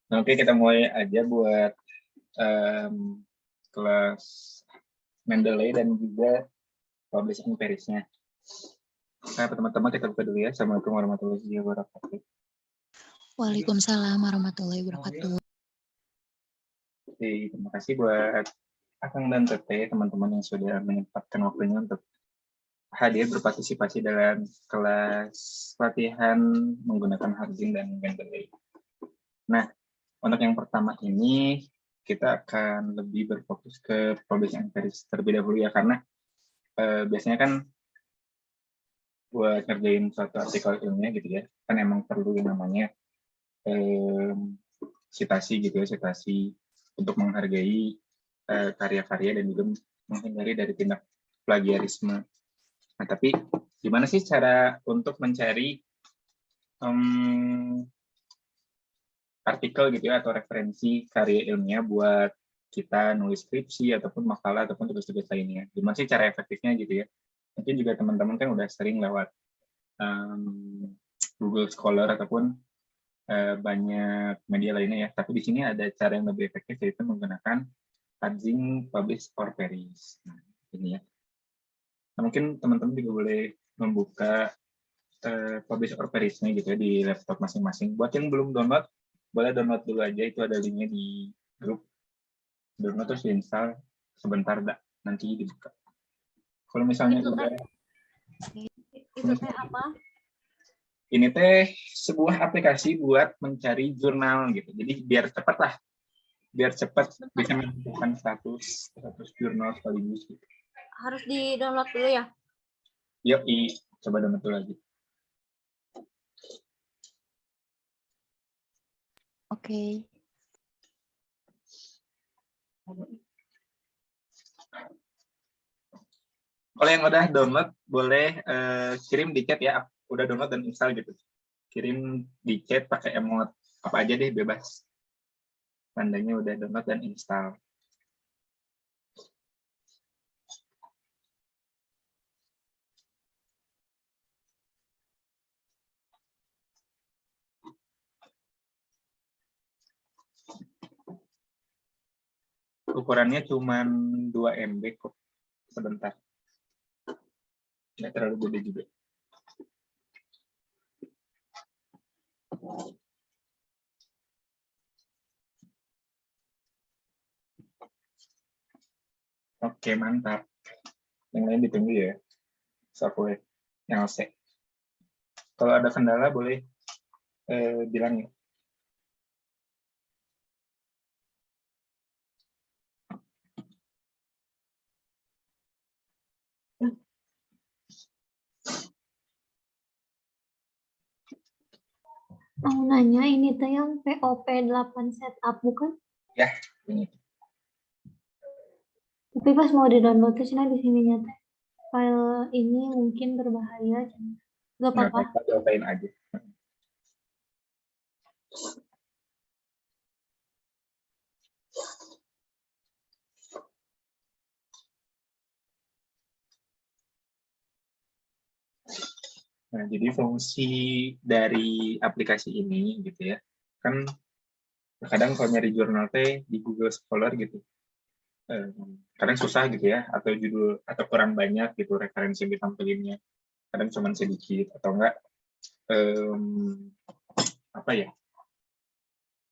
Nah, oke, kita mulai aja buat kelas Mendeley dan juga publishing Paris-nya. Nah, teman-teman kita buka dulu ya. Assalamualaikum warahmatullahi wabarakatuh. Waalaikumsalam warahmatullahi wabarakatuh. Oke, terima kasih buat Akang dan Teteh, teman-teman yang sudah menyempatkan waktunya untuk hadir berpartisipasi dalam kelas latihan menggunakan Harding dan Mendeley. Nah, untuk yang pertama ini kita akan lebih berfokus ke publishing Paris terlebih dahulu ya, karena biasanya kan buat ngerjain suatu artikel ilmiah gitu ya, kan emang perlu yang namanya citasi gitu ya, citasi untuk menghargai karya-karya dan juga menghindari dari tindak plagiarisme. Nah, tapi gimana sih cara untuk mencari artikel gitu ya, atau referensi karya ilmiah buat kita nulis skripsi ataupun makalah ataupun tugas-tugas lainnya? Gimana sih cara efektifnya gitu ya? Mungkin juga teman-teman kan udah sering lewat Google Scholar ataupun banyak media lainnya ya. Tapi di sini ada cara yang lebih efektif, yaitu menggunakan Harding Publish or Perish. Nah, ini ya. Nah, mungkin teman-teman juga boleh membuka Publish or Perish-nya gitu ya di laptop masing-masing. Buat yang belum download, boleh download dulu aja. Itu ada linknya di grup. Download terus install sebentar, nanti dibuka. Kalau misalnya itu udah... Itu teh apa? Ini teh sebuah aplikasi buat mencari jurnal gitu. Jadi biar cepat lah, biar cepat bisa menentukan status jurnal sekaligus gitu. Harus di-download dulu ya? Yuk, coba download dulu lagi. Oke. Kalau yang udah download, boleh kirim di chat ya. Udah download dan install gitu. Kirim di chat pakai emot. Apa aja deh, bebas. Tandanya udah download dan install. Ukurannya cuma 2 MB kok. Sebentar. Nggak terlalu gede juga. Oke, mantap. Yang lain ditunggu ya. Software yang C. Kalau ada kendala boleh bilang ya. Mau nanya, ini teh yang POP 8 setup bukan? Ya, ini. Tapi pas mau di-download tuh di sininya teh file ini mungkin berbahaya. Gak Nggak apa-apa. apa-apa, cobain aja. Nah, jadi fungsi dari aplikasi ini gitu ya, kan kadang kalau nyari jurnal teh di Google Scholar gitu, kadang susah gitu ya, atau judul atau kurang banyak gitu referensi yang ditampilinnya, kadang cuma sedikit atau enggak apa ya,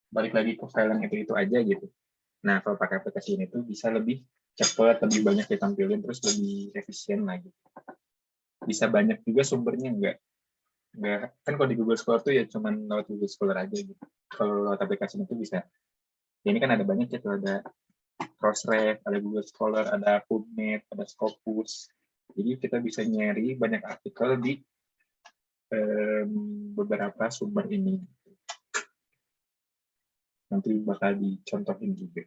balik lagi ke file yang itu aja gitu. Nah, kalau pakai aplikasi ini tuh bisa lebih cepat, lebih banyak ditampilin, terus lebih efisien lagi. Bisa banyak juga sumbernya, enggak kan kalau di Google Scholar tuh ya cuman lewat Google Scholar aja gitu. Kalau lewat aplikasi itu bisa. Ya, ini kan ada banyak gitu, ada Crossref, ada Google Scholar, ada PubMed, ada Scopus. Jadi kita bisa nyari banyak artikel di beberapa sumber ini. Nanti bakal dicontohin juga.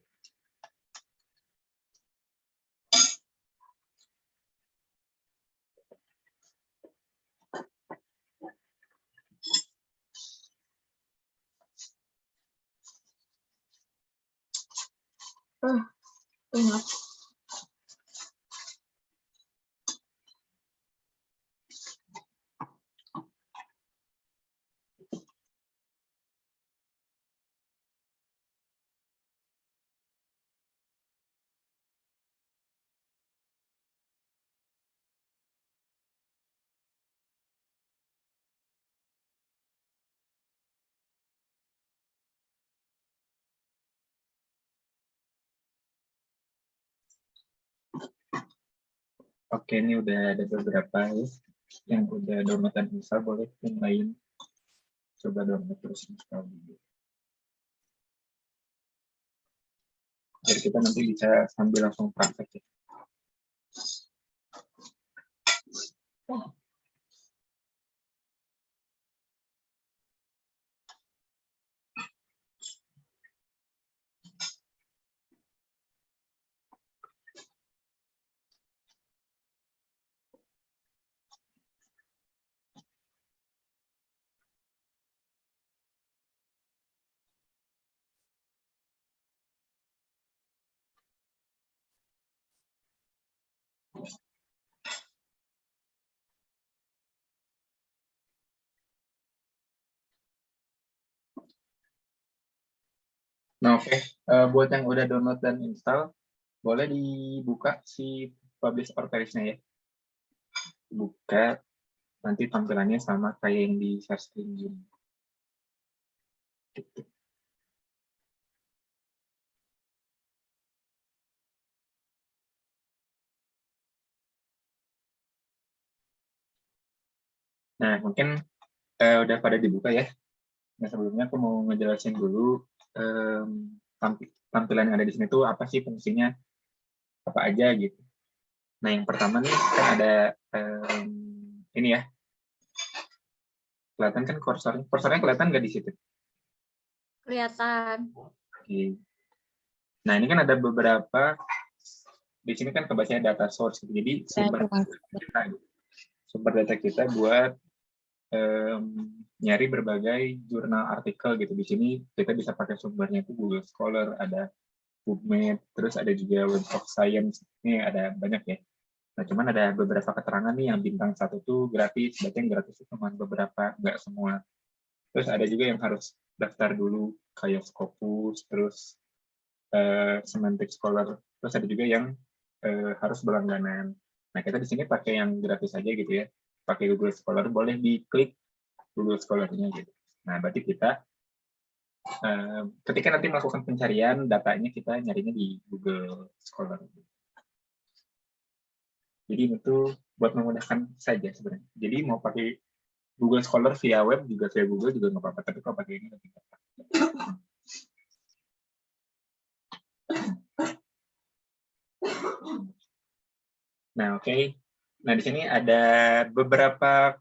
Ingat. Oke, ini udah ada beberapa ya yang udah download dan install, boleh yang lain coba download terus install dulu. Jadi kita nanti bisa sambil langsung praktek ya. Nah, oke. Buat yang udah download dan install, boleh dibuka si publish order-nya ya. Buka, nanti tampilannya sama kayak yang di share screen Zoom. Gitu. Nah, mungkin udah pada dibuka ya. Nah, sebelumnya aku mau ngejelasin dulu tampilan yang ada di sini tuh apa sih fungsinya, apa aja gitu. Nah, yang pertama nih kan ada ini ya. Kelihatan kan kursornya kelihatan nggak di situ? Kelihatan. Oke. Nah, ini kan ada beberapa, di sini kan kebacanya data source. Jadi sumber data kita buat nyari berbagai jurnal artikel gitu. Di sini kita bisa pakai sumbernya itu Google Scholar, ada PubMed, terus ada juga Web of Science. Ini ada banyak ya. Nah, cuman ada beberapa keterangan nih yang bintang 1 tuh gratis, berarti yang gratis itu cuma beberapa, nggak semua. Terus ada juga yang harus daftar dulu, kayak Scopus, terus Semantic Scholar, terus ada juga yang harus berlangganan. Nah, kita di sini pakai yang gratis aja gitu ya. Pakai Google Scholar, boleh diklik Google Scholar-nya gitu. Nah, berarti kita ketika nanti melakukan pencarian, datanya kita nyarinya di Google Scholar. Jadi itu buat memudahkan saja sebenarnya. Jadi mau pakai Google Scholar via web juga via Google juga nggak apa-apa, tapi kalau pakai ini lebih gampang. Nah, oke. Nah, di sini ada beberapa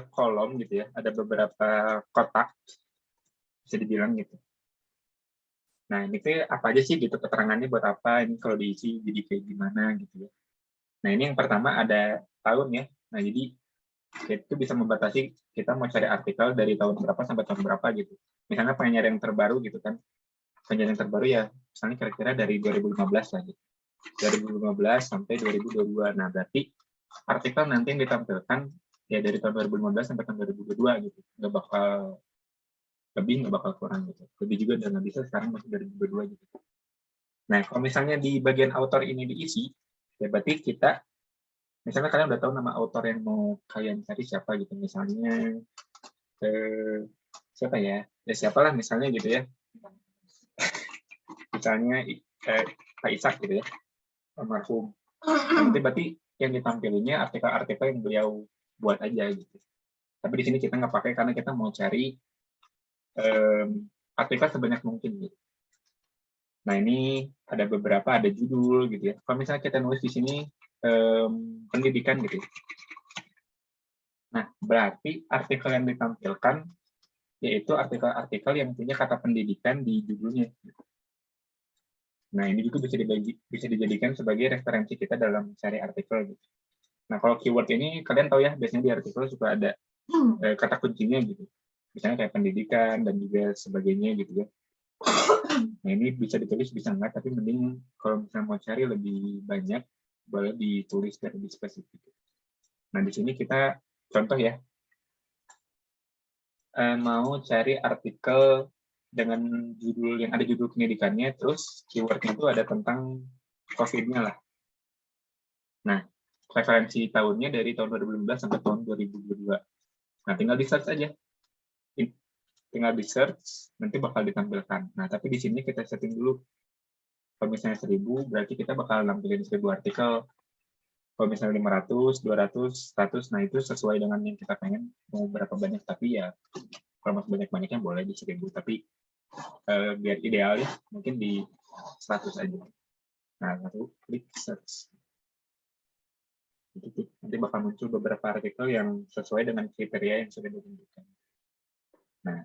kolom gitu ya, ada beberapa kotak bisa dibilang gitu. Nah, ini tuh apa aja sih gitu keterangannya buat apa, ini kalau diisi jadi kayak gimana gitu ya. Nah, ini yang pertama ada tahun ya. Nah, jadi itu bisa membatasi kita mau cari artikel dari tahun berapa sampai tahun berapa gitu. Misalnya pengen nyari yang terbaru gitu kan. Pengen yang terbaru ya, misalnya kira-kira dari 2015 lah gitu. 2015 sampai 2022. Nah, berarti artikel nanti yang ditampilkan ya dari tahun 2015 sampai tahun 2022 gitu. Nggak bakal lebih, nggak bakal kurang gitu. Lebih juga udah nggak bisa, sekarang masih 2022 gitu. Nah, kalau misalnya di bagian author ini diisi, ya berarti kita, misalnya kalian udah tahu nama author yang mau kalian cari siapa gitu. Misalnya, siapa ya? Ya siapalah misalnya gitu ya. Misalnya Pak Ishak gitu ya, almarhum. Nanti berarti yang ditampilinnya artikel-artikel yang beliau buat aja gitu. Tapi di sini kita nggak pakai karena kita mau cari artikel sebanyak mungkin gitu. Nah, ini ada beberapa, ada judul gitu ya. Kalau misalnya kita nulis di sini pendidikan gitu ya. Nah, berarti artikel yang ditampilkan yaitu artikel-artikel yang punya kata pendidikan di judulnya. Nah, ini juga bisa dijadikan sebagai referensi kita dalam cari artikel gitu. Nah, kalau keyword ini kalian tahu ya, biasanya di artikel suka ada kata kuncinya gitu. Misalnya kayak pendidikan dan juga sebagainya gitu ya. Nah, ini bisa ditulis, bisa enggak, tapi mending kalau misalnya mau cari lebih banyak, boleh ditulis dan lebih spesifik. Nah, di sini kita contoh ya, mau cari artikel dengan judul yang ada judul pendidikannya, terus keywordnya itu ada tentang COVID-nya lah. Nah, referensi tahunnya dari tahun 2015 sampai tahun 2022. Nah, tinggal di search aja. Tinggal di search, nanti bakal ditampilkan. Nah, tapi di sini kita setting dulu. Kalau misalnya 1000, berarti kita bakal nampilin 1000 artikel. Kalau misalnya 500, 200, 100, nah itu sesuai dengan yang kita pengen mau berapa banyak. Tapi ya kalau mau banyak-banyaknya boleh di 1000, tapi biar ideal ya mungkin di 100 aja. Nah, lalu klik search. Nanti bakal muncul beberapa artikel yang sesuai dengan kriteria yang sudah ditentukan. Nah,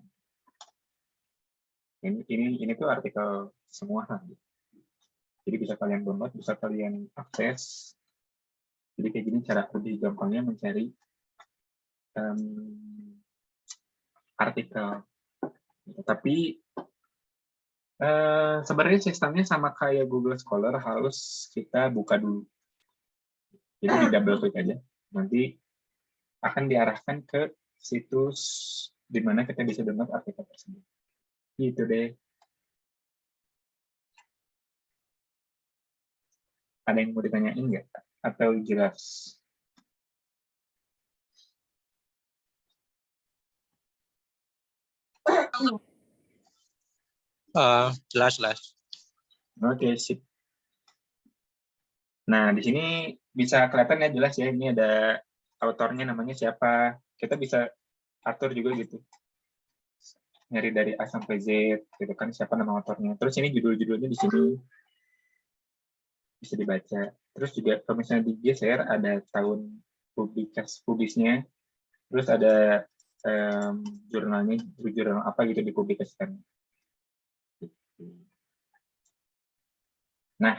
ini tuh artikel semua lah. Jadi bisa kalian download, bisa kalian akses. Jadi kayak gini cara lebih gampangnya mencari artikel. Tapi sebenarnya sistemnya sama kayak Google Scholar, harus kita buka dulu. Jadi di double klik aja, nanti akan diarahkan ke situs di mana kita bisa download artikel tersebut. Gitu deh. Ada yang mau ditanyain nggak? Atau jelas? Jelas. Oke, sip. Nah, di sini bisa kelihatan ya, jelas ya, ini ada autornya namanya siapa. Kita bisa atur juga gitu. Nyari dari A sampai Z, gitu kan, siapa nama autornya. Terus ini judul-judulnya di sini bisa dibaca. Terus juga kalau misalnya digeser, ada tahun publisnya, terus ada jurnalnya, jurnal apa gitu dipublikasikan. Nah,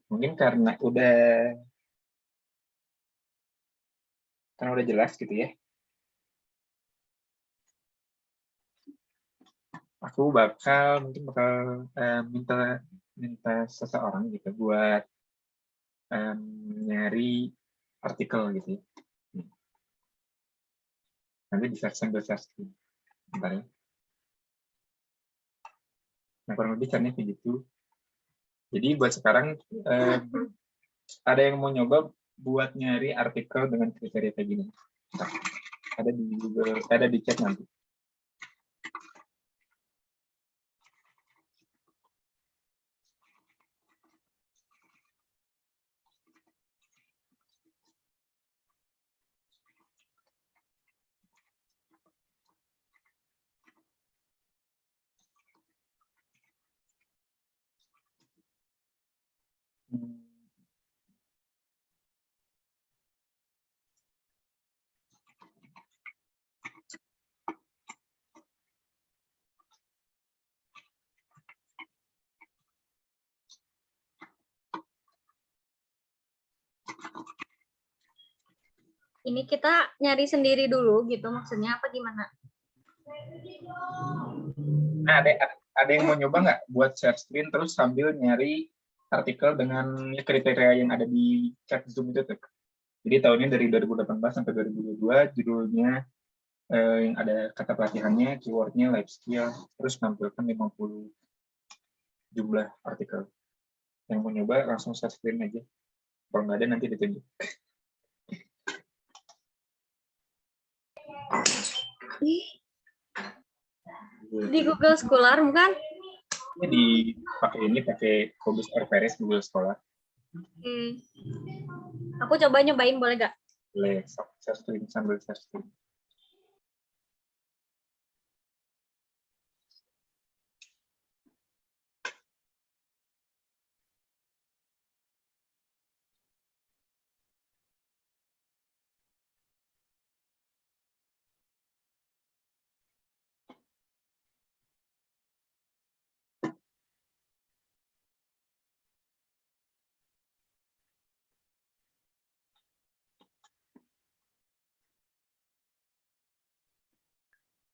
mungkin karena udah jelas gitu ya. Aku mungkin bakal minta seseorang gitu buat nyari artikel gitu ya. Nanti bisa sambil search. Bentar ya. Nah, kurang lebih caranya kayak gitu. Jadi buat sekarang ada yang mau nyoba buat nyari artikel dengan kriteria kayak gini. Bentar. Ada di Google, ada di chat nanti. Ini kita nyari sendiri dulu gitu, maksudnya apa gimana? Nah, ada yang mau nyoba nggak buat share screen terus sambil nyari artikel dengan kriteria yang ada di chat Zoom itu tuh. Jadi tahunnya dari 2018 sampai 2022, judulnya yang ada kata pelatihannya, keywordnya, life skill, terus nampilkan 50 jumlah artikel. Yang mau nyoba langsung share screen aja. Kalau nggak ada nanti ditunjuk. Di Google Scholar bukan? Ini pakai Publish or Perish Google Scholar. Aku coba nyobain, boleh gak? Boleh, share screen sambil share screen.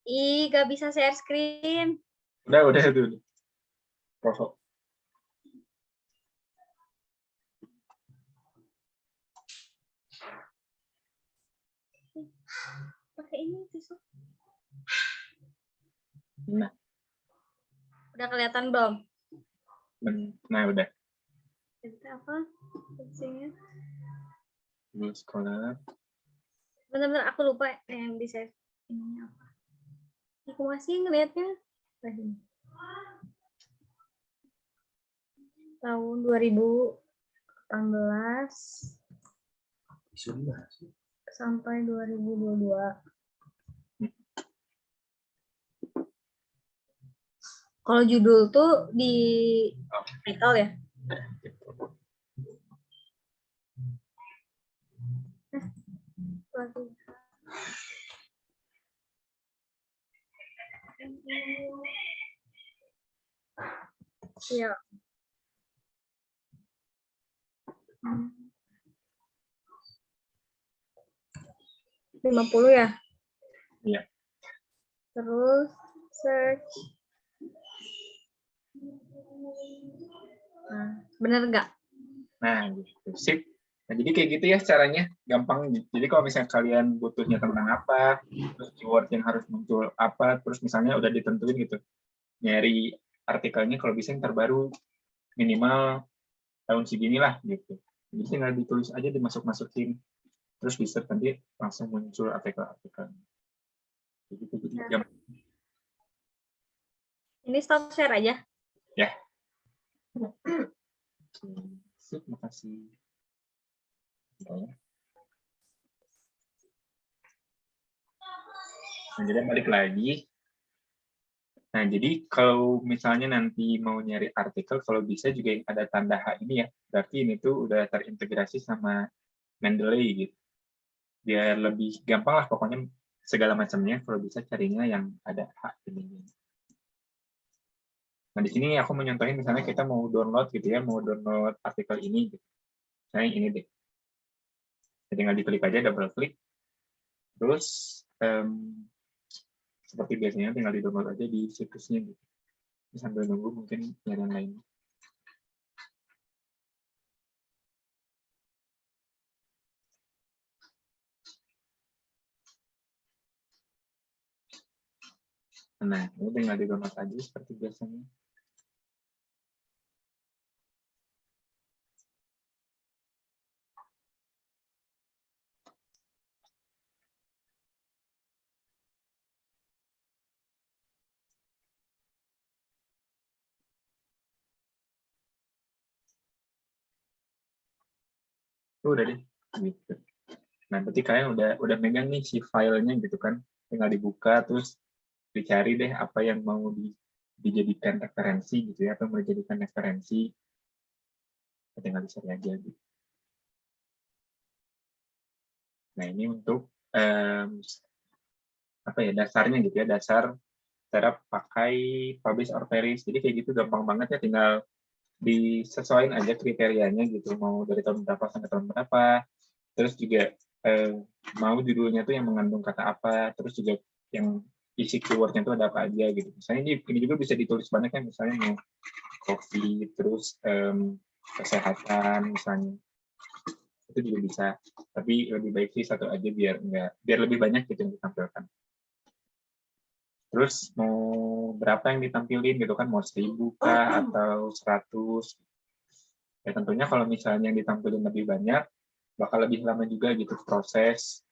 Ih, gak bisa share screen. Udah itu. Profil. Pakai ini tisu. Nah, Udah kelihatan belum? nah udah. Itu apa? Fungsinya. Google Scholar. Bener-bener aku lupa yang di save ininya apa. Aku masih ngelihatnya tahun 2018. sampai 2022. Kalau judul tuh di title ya? Iya. 50 ya? Iya. Terus search. Nah, bener nggak? Nah, gitu. Sip. Nah, jadi kayak gitu ya caranya, gampang. Jadi kalau misalnya kalian butuhnya tentang apa, terus keyword yang harus muncul apa, terus misalnya udah ditentuin gitu, nyari artikelnya kalau bisa yang terbaru minimal tahun segini lah gitu. Jadi tinggal ditulis aja, dimasuk-masukin, terus bisa nanti langsung muncul artikel-artikel. Jadi gampang. Ini stop share aja. Ya. Sip, makasih. Nah, jadi balik lagi. Nah, jadi kalau misalnya nanti mau nyari artikel, kalau bisa juga yang ada tanda H ini ya, berarti ini tuh udah terintegrasi sama Mendeley gitu. Biar lebih gampang lah pokoknya segala macamnya, kalau bisa carinya yang ada H ini. Nah, di sini aku menyontohin misalnya kita mau download gitu ya, mau download artikel ini gitu. Misalnya ini deh. Jadi tinggal diklik aja, double klik. Terus seperti biasanya tinggal di-download aja di situsnya gitu. Sambil nunggu mungkin nyari yang lain. Nah, ini tinggal di-download aja seperti biasanya. Udah deh, gitu. Nah, berarti kalian udah megang nih si filenya gitu kan, tinggal dibuka terus dicari deh apa yang mau dijadikan referensi gitu ya, atau mau dijadikan referensi, tinggal dicari aja gitu. Nah, ini untuk apa ya, dasarnya gitu ya, dasar cara pakai publish or perish. Jadi kayak gitu gampang banget ya, tinggal disesuaikan aja kriterianya gitu, mau dari tahun berapa sampai tahun berapa, terus juga mau judulnya tuh yang mengandung kata apa, terus juga yang isi keywordnya tuh ada apa aja gitu. Misalnya ini juga bisa ditulis banyak kan, misalnya mau kopi, terus kesehatan misalnya, itu juga bisa. Tapi lebih baik sih satu aja biar lebih banyak gitu yang ditampilkan. Terus mau berapa yang ditampilin gitu kan, mau 1000 kah atau 100. Ya tentunya kalau misalnya yang ditampilin lebih banyak, bakal lebih lama juga gitu proses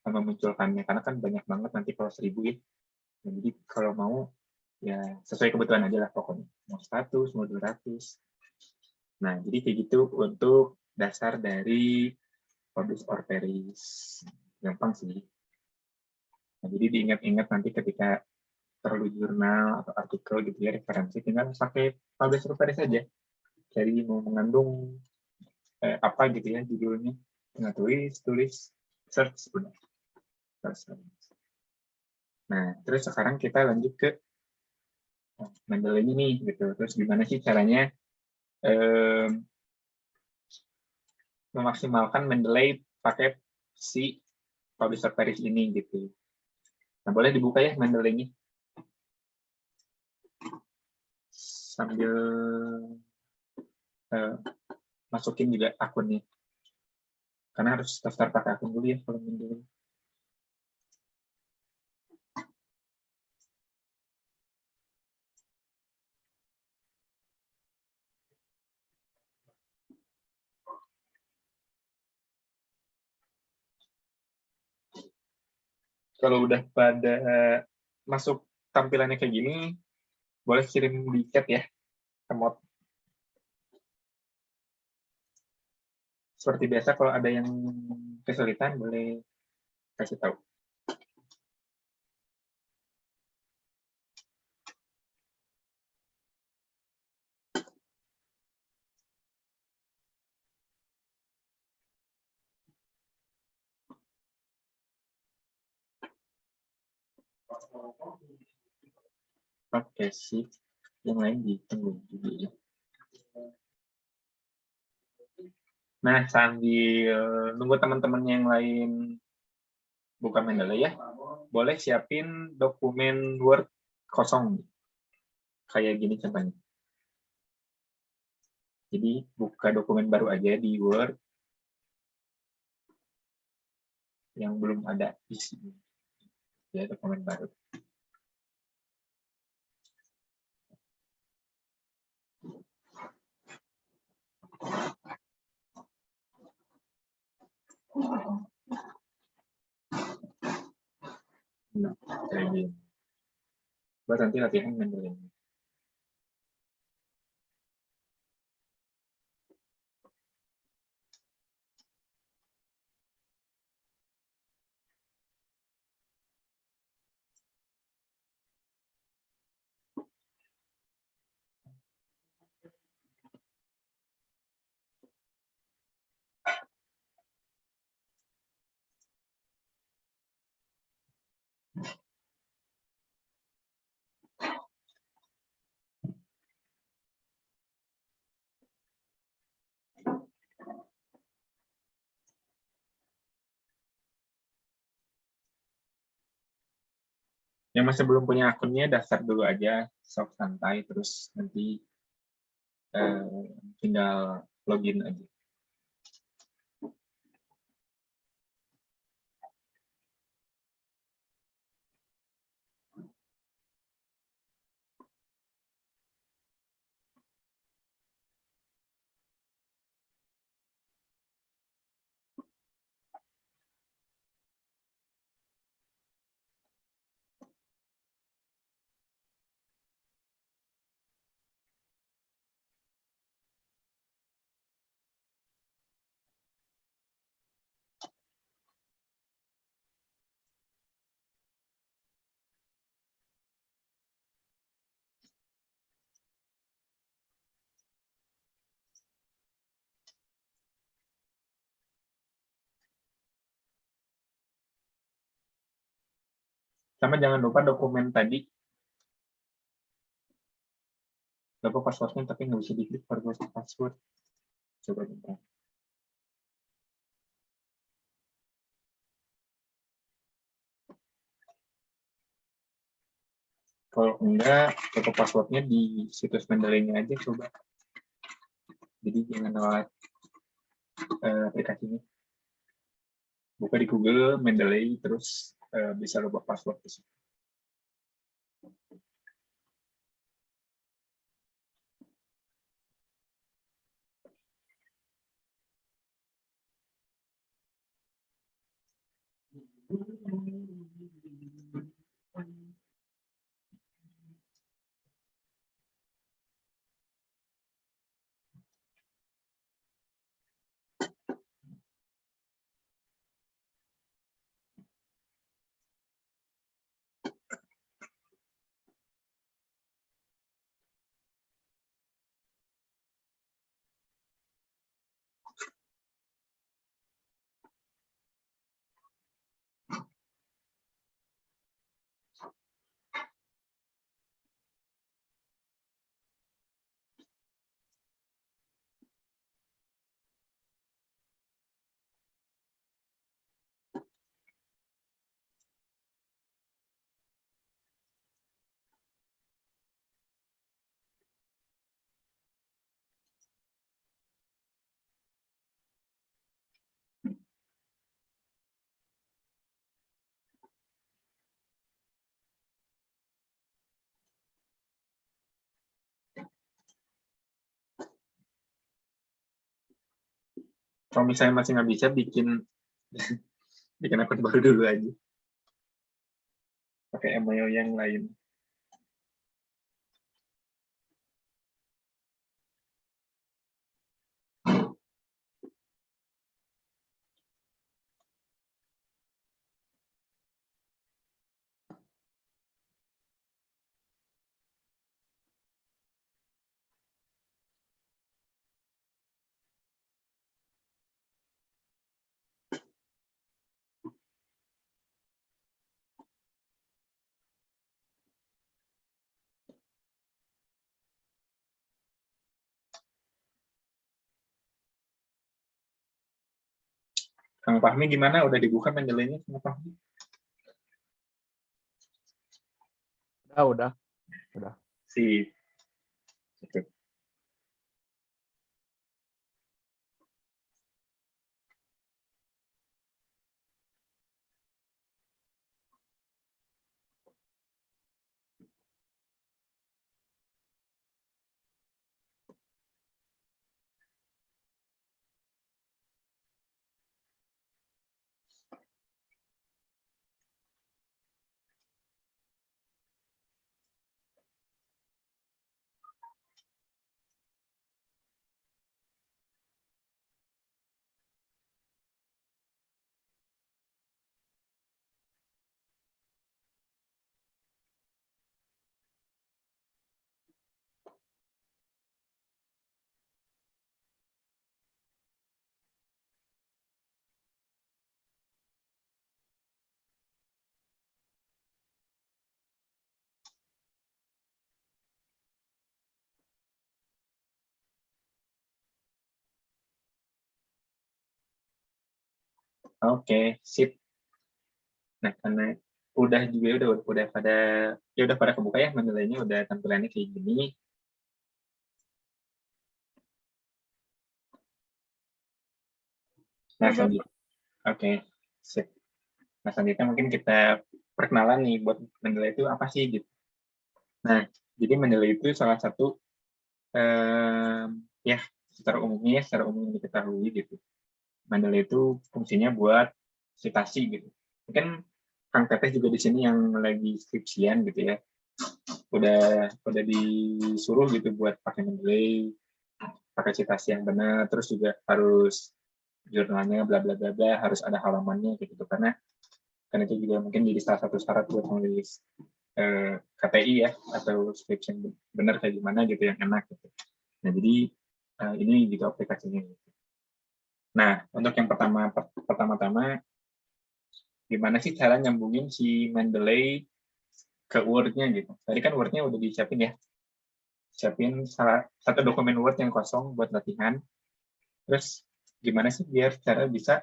memunculkannya, karena kan banyak banget nanti kalau 1000 ya. Jadi kalau mau ya sesuai kebutuhan aja lah pokoknya, mau 100, mau 200. Nah, jadi kayak gitu untuk dasar dari publish or perish. Gampang sih. Nah, jadi diingat-ingat nanti ketika perlu jurnal atau artikel gitu ya, referensi, tinggal pakai publish or perish saja. Jadi mau mengandung apa gitu ya judulnya, tinggal tulis, search, udah. Nah, terus sekarang kita lanjut ke Mendeley ini gitu. Terus gimana sih caranya memaksimalkan Mendeley pakai si publisher perish ini gitu. Nah, boleh dibuka ya Mendeley-nya. Sambil masukin juga akunnya. Karena harus daftar pakai akun dulu ya kalau Mendeley. Kalau udah pada masuk tampilannya kayak gini, boleh kirim di chat ya, emot. seperti biasa kalau ada yang kesulitan boleh kasih tahu. Oke, sih. Yang lain ditunggu juga ya. Nah, sambil nunggu teman-teman yang lain buka Mendeley ya, boleh siapin dokumen Word kosong. Kayak gini contohnya. Jadi, buka dokumen baru aja di Word yang belum ada isi. Ya, dokumen baru. Nah, kayak gini. Buat nanti latihan Mendeley. Yang masih belum punya akunnya, daftar dulu aja, sok santai, terus nanti tinggal login aja. Sama jangan lupa dokumen tadi, lupa passwordnya tapi nggak bisa diklik forgot password. Coba bentar. Kalau enggak, lupa passwordnya di situs Mendeley-nya aja coba. Jadi jangan lewat aplikasinya. Buka di Google Mendeley, terus bisa lupa password di situ. Kalau misalnya masih nggak bisa, bikin akun baru dulu aja. Pakai email yang lain. Kang Fahmi gimana? Udah dibuka Mendeley-nya Kang Fahmi? Udah. Sip. Oke. Oke, sip. Nah, karena udah juga udah pada kebuka ya Mendeley-nya, udah tampilannya kayak gini. Nah, selanjutnya, oke, sip. Nah, selanjutnya mungkin kita perkenalan nih buat Mendeley itu apa sih gitu. Nah, jadi Mendeley itu salah satu ya secara umum diketahui gitu. Mendeley itu fungsinya buat citasi gitu. Mungkin Kang Teteh juga di sini yang lagi skripsian gitu ya. Udah disuruh gitu buat pakai Mendeley, pakai citasi yang benar, terus juga harus jurnalnya bla bla bla bla, harus ada halamannya gitu karena itu juga mungkin jadi salah satu syarat buat menulis KTI ya, atau skripsi yang benar kayak gimana gitu, yang enak gitu. Nah, jadi ini gitu aplikasinya. Nah, untuk yang pertama-tama, gimana sih cara nyambungin si Mendeley ke Word-nya gitu. Tadi kan Word-nya udah disiapin ya. Siapin satu dokumen Word yang kosong buat latihan. Terus gimana sih biar cara bisa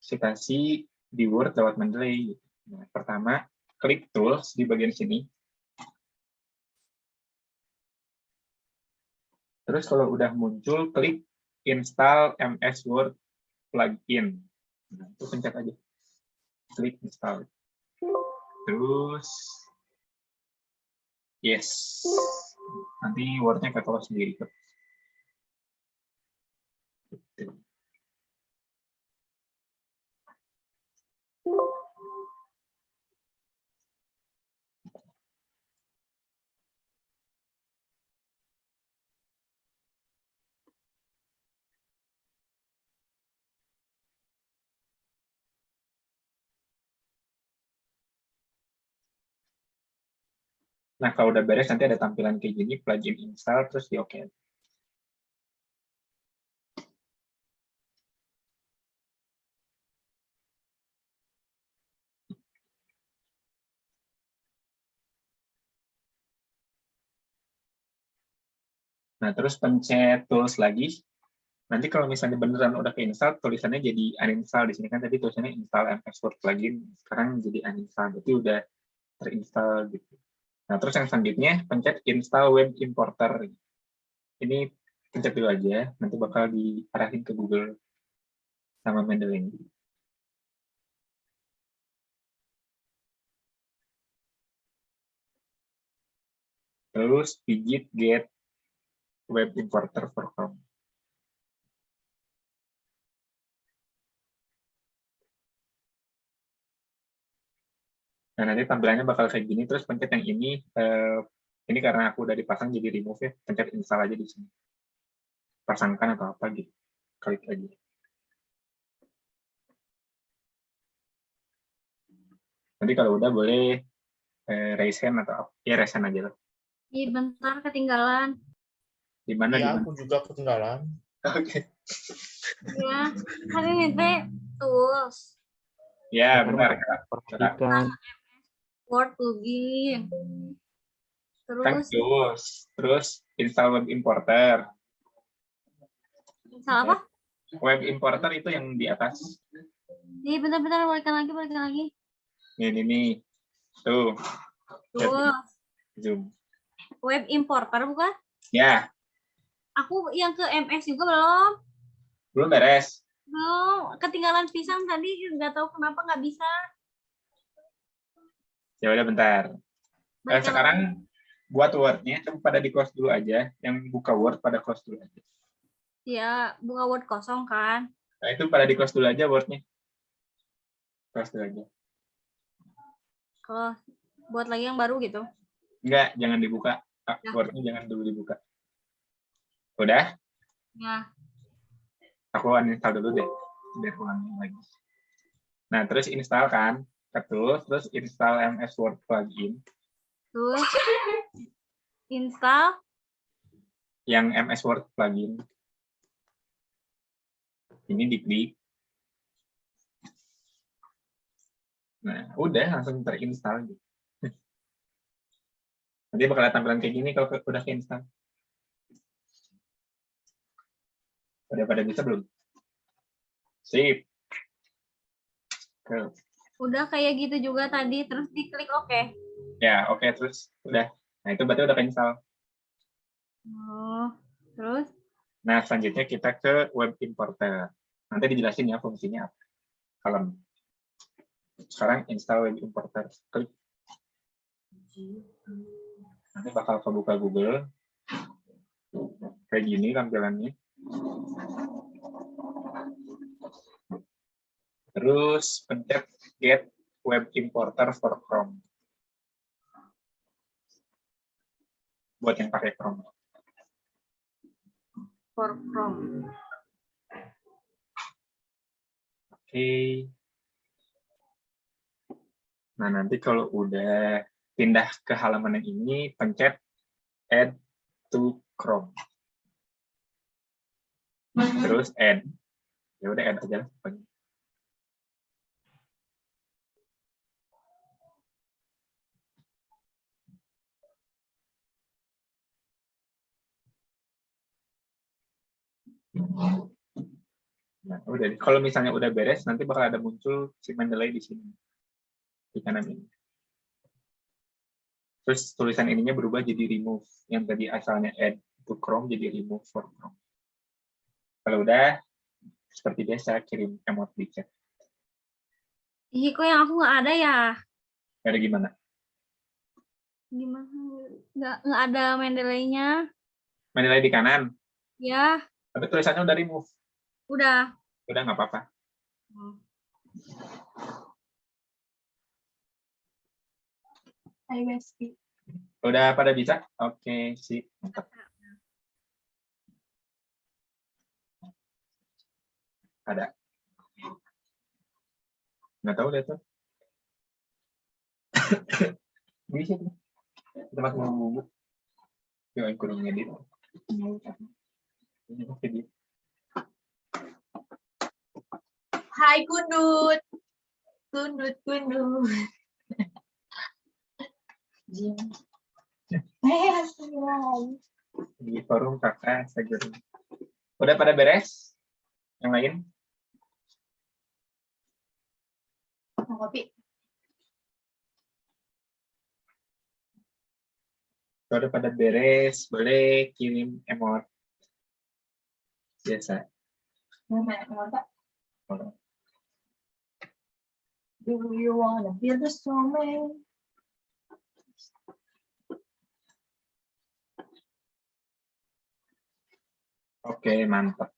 citasi di Word lewat Mendeley? Nah, pertama, klik Tools di bagian sini. Terus kalau udah muncul, klik Install MS Word Plugin. Nah, itu pencet aja. Klik Install. Terus, yes. Nanti Word-nya kekeluar sendiri. Nah, kalau udah beres, nanti ada tampilan kayak gini, plugin install, terus di OK. Nah, terus pencet tools lagi. Nanti kalau misalnya beneran udah keinstall, tulisannya jadi uninstall. Di sini kan tadi tulisannya install MS Word plugin, sekarang jadi uninstall. Berarti udah terinstall gitu. Nah, terus yang selanjutnya, pencet install web importer. Ini pencet dulu aja, nanti bakal diarahin ke Google sama Mendeley. Terus pijit get web importer for Chrome. Nah, nanti tampilannya bakal kayak gini, terus pencet yang ini karena aku udah dipasang jadi remove ya, pencet install aja di sini. Pasangkan atau apa gitu, klik aja. Nanti kalau udah boleh raise hand atau apa, ya raise hand aja lah. Ih, bentar ketinggalan. Di mana? Iya, aku juga ketinggalan. Oke. Ya, kan ini teh tools. Ya, benar Kak. Perhatikan. Word plugin. Kan terus install web importer. Salah apa? Web importer itu yang di atas. Nih, bentar-bentar, balikan lagi. Ini nih. Tuh, Tuh, zoom. web importer bukan? Ya, Aku yang ke MS juga belum. belum beres. Belum, ketinggalan pisang tadi, nggak tahu kenapa nggak bisa. Ya udah bentar. Balikan Sekarang lagi. buat Word-nya coba pada di close dulu aja. Yang buka Word pada close dulu aja. Ya, buka Word kosong kan. Nah, itu pada di close dulu aja Word-nya. Close dulu aja. Kalau buat lagi yang baru gitu. Enggak, jangan dibuka. Ya. Word-nya jangan dulu dibuka. Udah? Ya, Aku uninstall dulu deh. Biar ulangin lagi. Nah, terus install kan. Terus install MS Word plugin. terus install. Yang MS Word plugin. Ini diklik. Nah, udah langsung terinstall gitu. Nanti bakal tampilan kayak gini kalau udah keinstall. Udah pada bisa belum? Sip. Udah kayak gitu juga tadi, terus diklik oke. Ya, oke, terus udah. Nah, itu berarti udah keinstall. Oh, terus Nah, selanjutnya kita ke web importer. Nanti dijelasin ya fungsinya apa. Kalem. Sekarang install web importer. Klik. Nanti bakal kebuka Google. Kayak gini tampilannya. Terus pencet get web importer for Chrome. Buat yang pakai Chrome. for Chrome. Oke. Nah, nanti kalau udah pindah ke halaman yang ini, pencet add to Chrome. Terus add. Ya udah add aja lah. Nah, udah. Kalau misalnya udah beres, nanti bakal ada muncul si Mendeley di sini. Di kanan ini. Terus tulisan ininya berubah jadi remove. Yang tadi asalnya add to Chrome jadi remove for Chrome. Kalau udah, seperti biasa, kirim emot di chat. Ih, kok yang aku nggak ada ya? Ada gimana? Gimana? Nggak ada Mendeley-nya. Mendeley di kanan. Ya, Tapi tulisannya udah remove. udah. Udah, nggak apa-apa. Hai, Besti. Udah pada bisa? Oke, sip. Mantap. Ada. Nggak tahu deh tuh. Bisa tuh. Kita masih mau bubuk. Yuk, aku kurang ngedit. Ini pakai dia. Hai Kundut. Kundut. Jim. Di forum kakak seger. Udah pada beres? Yang lain? Mau kopi? Kalau udah pada beres, boleh kirim emot. Biasa. Mau main apa? Boleh. Do you wanna build a snowman? Oke, mantap.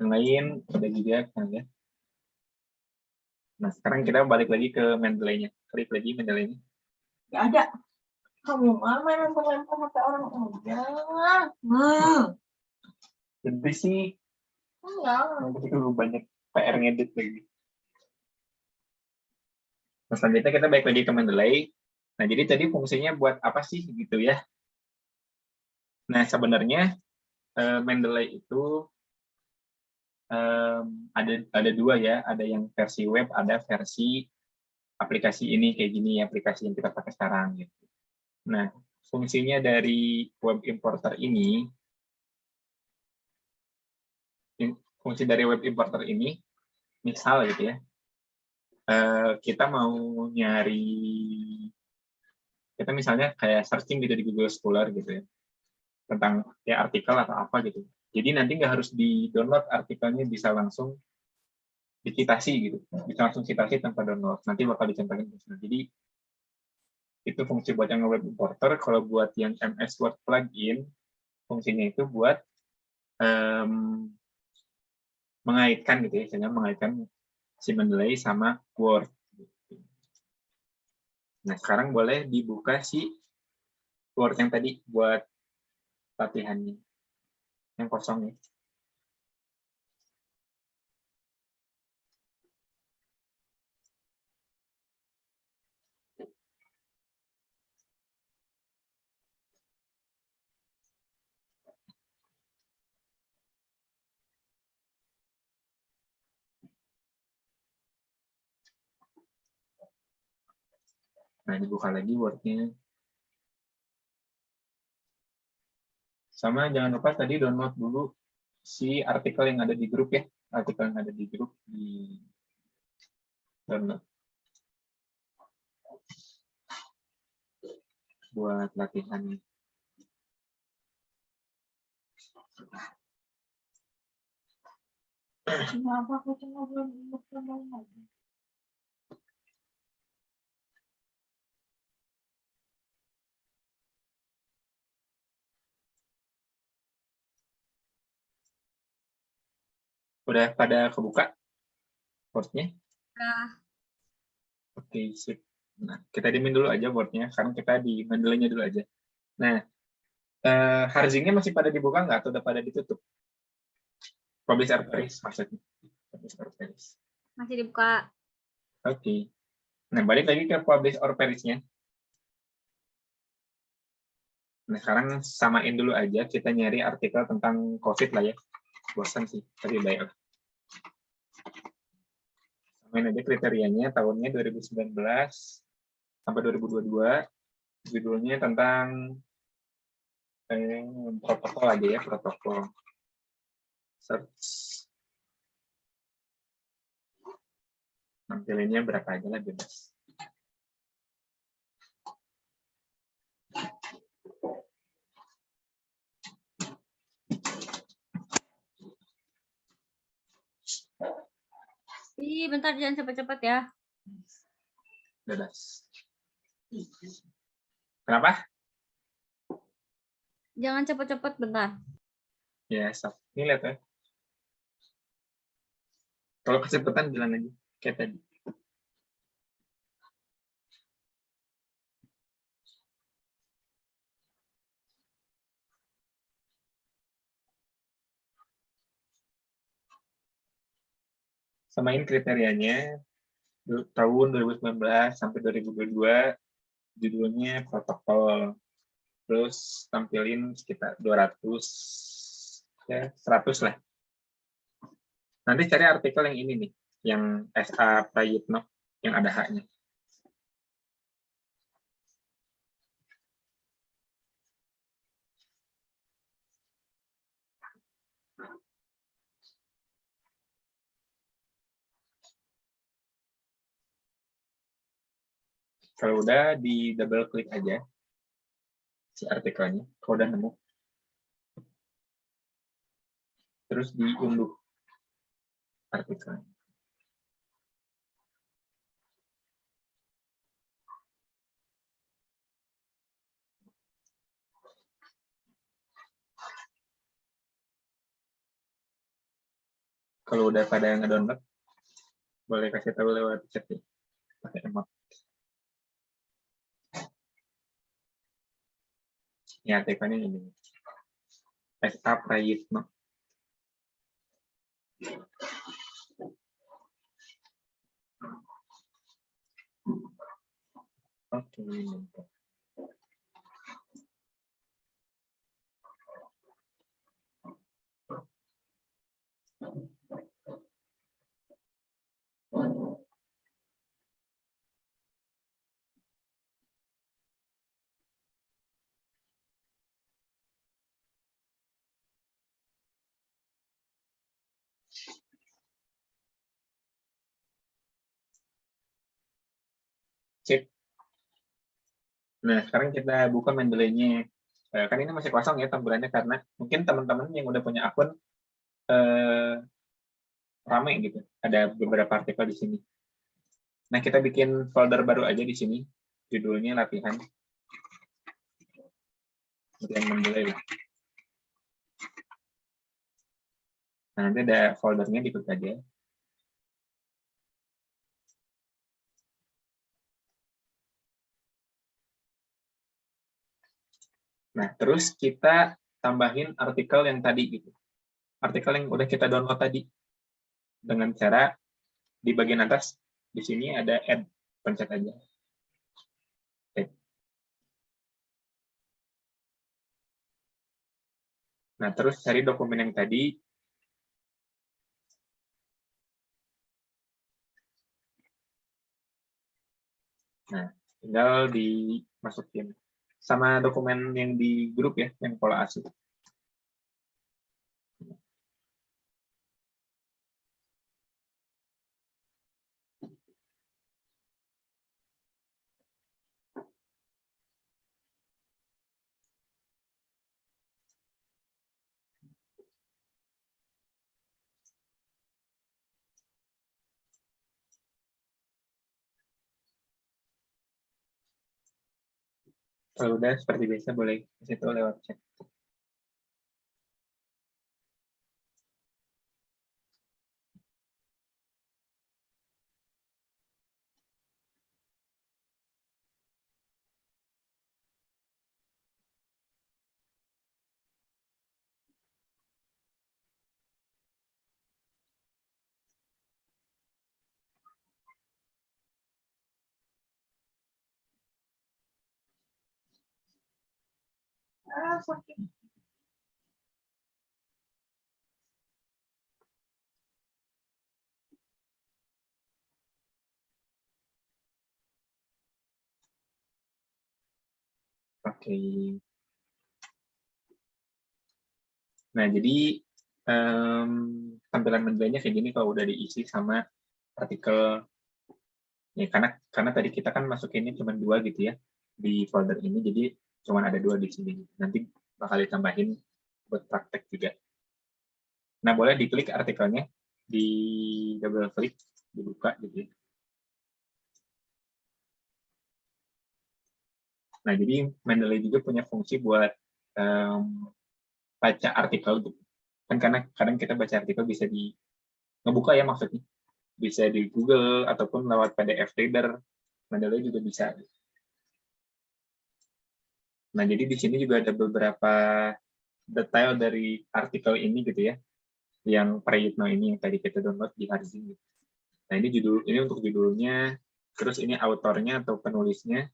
Yang lain udah juga kan ya. Nah, sekarang kita balik lagi ke Mendeley-nya. Klik lagi Mendeley-nya. Gak ada. Kamu mah main lempar-lempar HP orang aja. Jadi sih, Enggak. itu banyak PR ngedit lagi. Nah, selanjutnya kita balik lagi ke Mendeley. Nah, jadi tadi fungsinya buat apa sih gitu ya? Nah, sebenarnya Mendeley itu ada dua ya, ada yang versi web, ada versi aplikasi ini kayak gini, aplikasi yang kita pakai sekarang gitu. Nah, fungsinya dari web importer ini fungsi dari web importer ini, misal gitu ya, kita mau nyari, kita misalnya kayak searching gitu di Google Scholar gitu ya, tentang ya artikel atau apa gitu. Jadi nanti nggak harus di-download artikelnya, bisa langsung dicitasi gitu, bisa langsung citasi tanpa download. Nanti bakal dicontohin. Jadi itu fungsi buat yang web importer. Kalau buat yang MS Word plugin, fungsinya itu buat mengaitkan gitu ya, misalnya mengaitkan si Mendeley sama Word. Nah, sekarang boleh dibuka si Word yang tadi buat latihannya, yang kosong ya. Nah, dibuka lagi Word-nya. Sama jangan lupa tadi download dulu si artikel yang ada di grup ya. Artikel yang ada di grup di download buat latihannya. Kenapa aku cuma belum berkembang lagi? Udah pada kebuka Word-nya? Nah, Oke, sip. Nah, kita diemin dulu aja Word-nya. Sekarang kita di Mendeley-nya dulu aja. Nah, Harzingnya masih pada dibuka nggak atau udah pada ditutup? Publish or perish maksudnya. Publish or perish. masih dibuka. Oke. Nah, balik lagi ke publish or perish-nya. Nah, sekarang samain dulu aja. Kita nyari artikel tentang COVID lah ya. Bosan sih, tapi baik lah. Samain aja kriterianya, tahunnya 2019 sampai 2022. Judulnya tentang protokol aja ya, protokol. Search. Nampilinnya berapa aja lah bebas. Ih, bentar jangan cepet-cepet ya. Bebas. Kenapa? Jangan cepet-cepet bentar. Ya, stop. Ini lihat ya. Kalau kecepatan bilang aja. Kayak tadi. Samain kriterianya. Tahun 2019 sampai 2022. Judulnya protokol. Terus tampilin sekitar 200. Ya, 100 lah. Nanti cari artikel yang ini nih. Yang S.A. Prayitno. Yang ada H-nya. Kalau udah, di double klik aja si artikelnya. Kalau udah nemu. Terus diunduh artikelnya. Kalau udah pada ngedownload, boleh kasih tahu lewat chat ya. Pakai emot. Ini artikelnya ini. S.A. Prayitno. Oke, mantap. Sip. Nah, sekarang kita buka Mendeley-nya. Kan ini masih kosong ya tampilannya karena mungkin teman-teman yang udah punya akun ramai gitu. Ada beberapa artikel di sini. Nah, kita bikin folder baru aja di sini. Judulnya latihan. Latihan Mendeley lah. Nah, nanti ada foldernya, diklik aja. Nah, terus kita tambahin artikel yang tadi gitu. Artikel yang udah kita download tadi. Dengan cara di bagian atas, di sini ada add. Pencet aja. Oke. Nah, terus cari dokumen yang tadi. Nah, tinggal dimasukin. Sama dokumen yang di grup ya, yang pola asuh. Kalau udah seperti biasa boleh ke situ lewat chat. Sakit. Oke. Nah, jadi tampilan Mendeley-nya kayak gini kalau udah diisi sama artikel. Ya, karena tadi kita kan masukinnya cuma 2 gitu ya di folder ini, jadi cuma ada 2 di sini. Nanti bakal ditambahin buat praktek juga. Nah, boleh diklik artikelnya, di double klik, dibuka gitu ya. Nah, jadi Mendeley juga punya fungsi buat baca artikel gitu. Kan karena kadang kita baca artikel bisa ngebuka ya maksudnya. Bisa di Google ataupun lewat PDF reader. Mendeley juga bisa. Nah, jadi di sini juga ada beberapa detail dari artikel ini gitu ya. Yang Prayitno ini yang tadi kita download di Harzing. Nah, ini untuk judulnya, terus ini autornya atau penulisnya.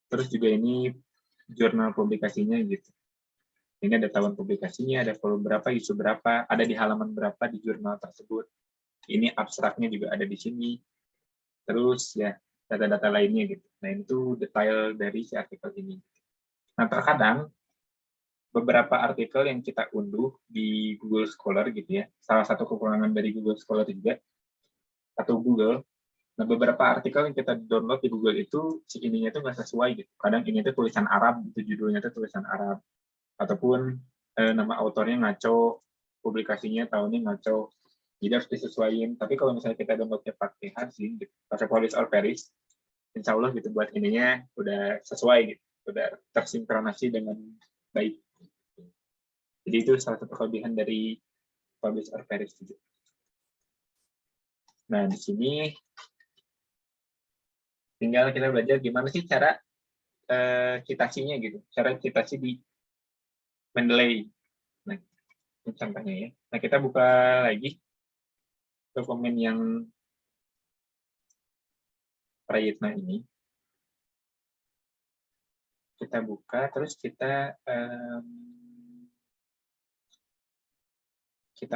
Terus juga ini jurnal publikasinya gitu. Ini ada tahun publikasinya, ada volume berapa, isu berapa, ada di halaman berapa di jurnal tersebut. Ini abstraknya juga ada di sini. Terus ya data-data lainnya gitu. Nah, itu detail dari si artikel ini. Nah, terkadang beberapa artikel yang kita unduh di Google Scholar gitu ya. Salah satu kekurangan dari Google Scholar juga atau Google. Nah, beberapa artikel yang kita download di Google itu si ininya itu nggak sesuai gitu. Kadang ini tuh tulisan Arab, itu judulnya tuh tulisan Arab. Ataupun nama autornya ngaco, publikasinya tahunnya ngaco. Jadi harus disesuaikan. Tapi kalau misalnya kita downloadnya pakai Harzing, gitu, pakai Polish or Paris, insya Allah gitu buat ininya udah sesuai gitu, udah tersinkronasi dengan baik. Jadi itu salah satu kelebihan dari Polish or Paris juga. Nah, di sini tinggal kita belajar gimana sih cara citasinya gitu, cara citasi di Mendeley. Nah, ini contohnya ya. Nah, kita buka lagi dokumen yang Prayitna ini. Kita buka, terus kita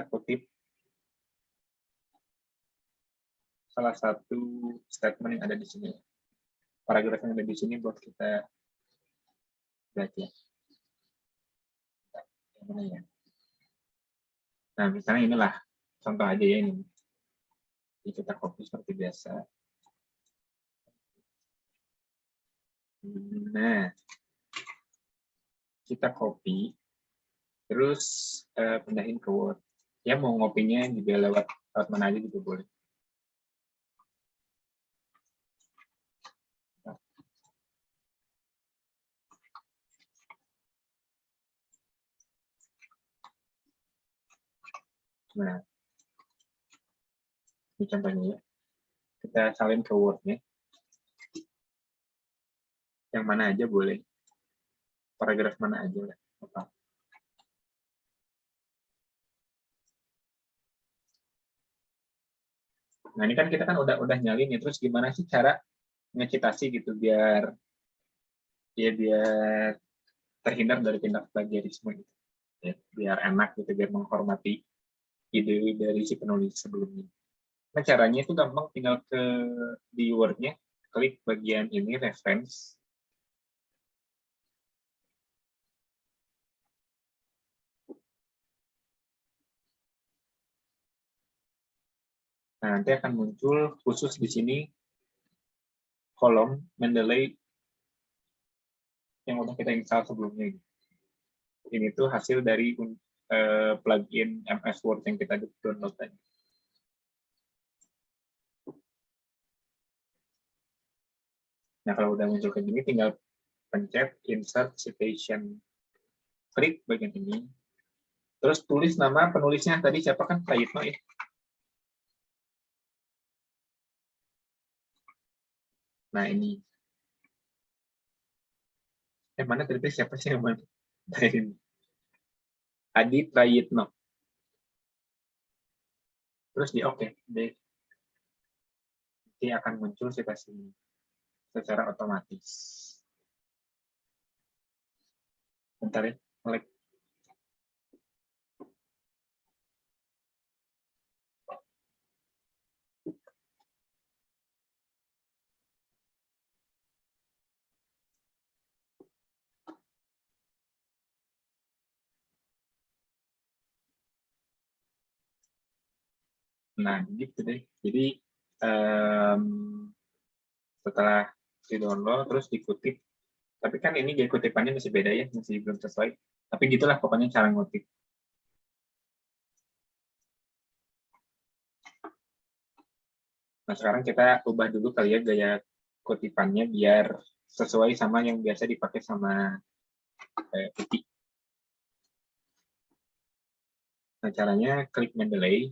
kutip salah satu statement yang ada di sini. Paragraf yang ada di sini buat kita baca. Nah, misalnya inilah contoh aja ya ini. Jadi kita copy seperti biasa. Nah, kita copy, terus pindahin ke Word. Ya mau ngopinya juga lewat mana aja juga boleh. Nah, ini contohnya ya. Kita salin ke Word-nya. Yang mana aja boleh. Paragraf mana aja lah. Nah, ini kan kita kan udah nyalin ya. Terus gimana sih cara ngecitasi gitu biar terhindar dari tindak plagiarisme gitu. Ya, biar enak gitu, biar menghormati ide dari si penulis sebelumnya. Nah, caranya itu gampang, tinggal di Word-nya, klik bagian ini, reference. Nah, nanti akan muncul khusus di sini kolom Mendeley yang udah kita install sebelumnya. Ini tuh hasil dari plugin MS Word yang kita download tadi. Nah, kalau udah muncul kayak gini, tinggal pencet Insert Citation. Klik bagian ini. Terus tulis nama penulisnya. Tadi siapa kan? Prayitno ya. Nah, ini. Mana tadi siapa sih yang mana? Adi Prayitno. Terus di oke. Nanti akan muncul citasinya secara otomatis. Bentar ya. Klik. Nah, gitu deh. Jadi setelah di-download terus dikutip. Tapi kan ini gaya kutipannya masih beda ya, masih belum sesuai. Tapi gitulah pokoknya cara ngutip. Nah, sekarang kita ubah dulu kali ya gaya kutipannya biar sesuai sama yang biasa dipakai sama Uti. Nah, caranya klik Mendeley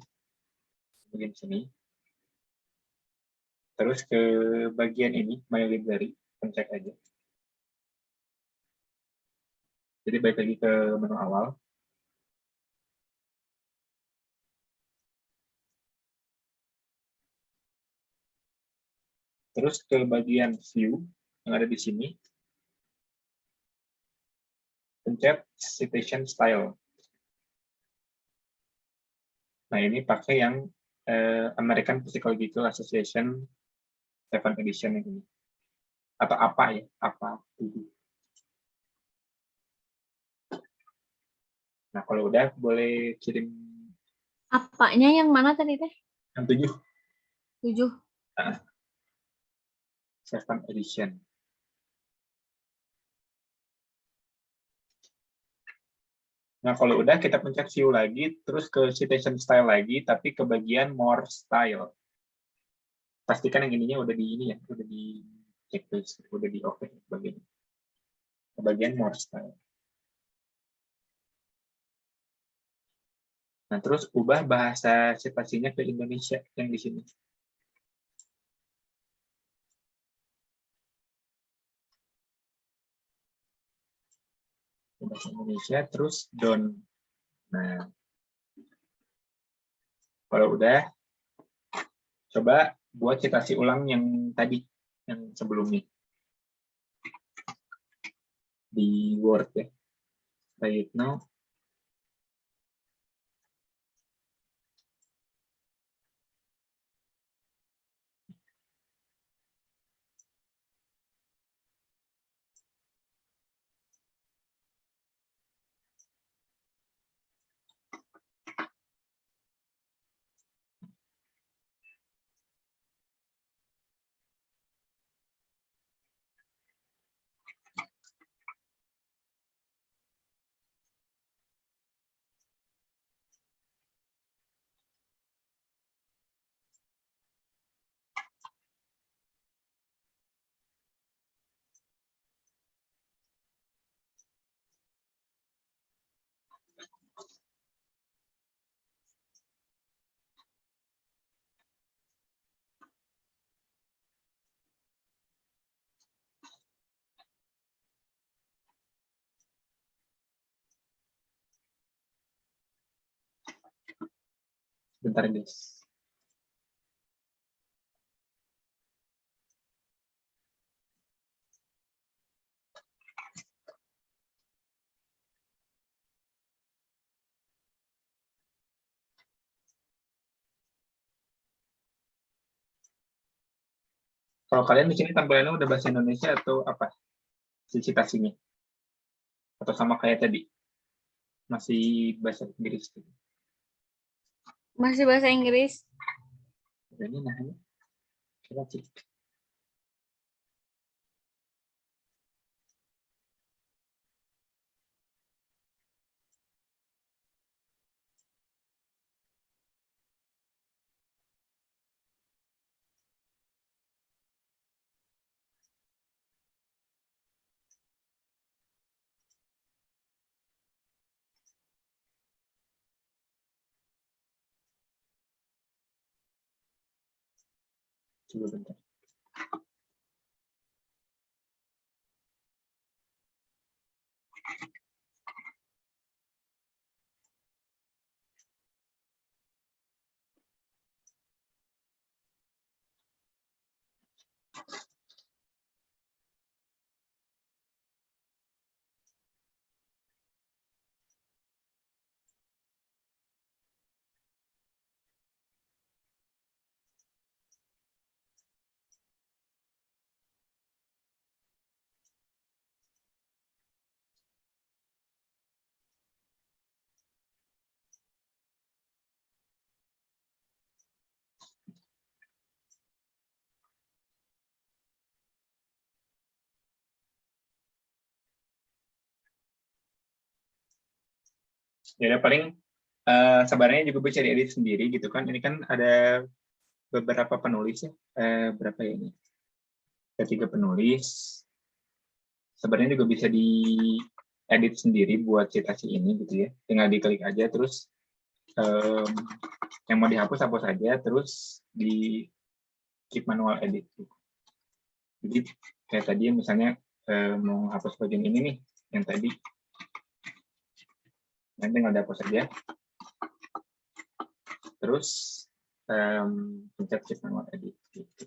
bagian sini. Terus ke bagian ini, My Library, pencet aja. Jadi balik lagi ke menu awal. Terus ke bagian View yang ada di sini. Pencet Citation Style. Nah, ini pakai yang American Psychological Association 7 Edition ini. Atau apa ya? Apa 7. Nah, kalau udah boleh kirim Apanya yang mana tadi teh? yang 7. 7. 7 Edition. Nah, kalau udah kita pencet view lagi, terus ke citation style lagi, tapi ke bagian more style. Pastikan yang ininya udah di ini ya, udah di checklist, udah di oke bagian. Ke bagian more style. Nah, terus ubah bahasa citasinya ke Indonesia yang di sini. Bahasa Indonesia, terus down. Nah, kalau udah, coba buat citasi ulang yang tadi, yang sebelumnya. Di Word ya. Right now. Bentar guys. Kalau kalian di sini tampilannya udah bahasa Indonesia atau apa? Citasinya? Atau sama kayak tadi? Masih bahasa Inggris? Masih bahasa Inggris. Ini nah ini. Coba cek. Coba bentar. Ya paling sebenarnya juga bisa diedit sendiri gitu kan. Ini kan ada beberapa penulis ya. Berapa ya ini? Ada 3 penulis. Sebenarnya juga bisa diedit sendiri buat citasi ini gitu ya. Tinggal diklik aja terus yang mau dihapus hapus aja terus di keep manual edit. Jadi kayak tadi misalnya mau hapus bagian ini nih yang tadi. Nanti tinggal dihapus aja. Terus pencet keep manual edit gitu.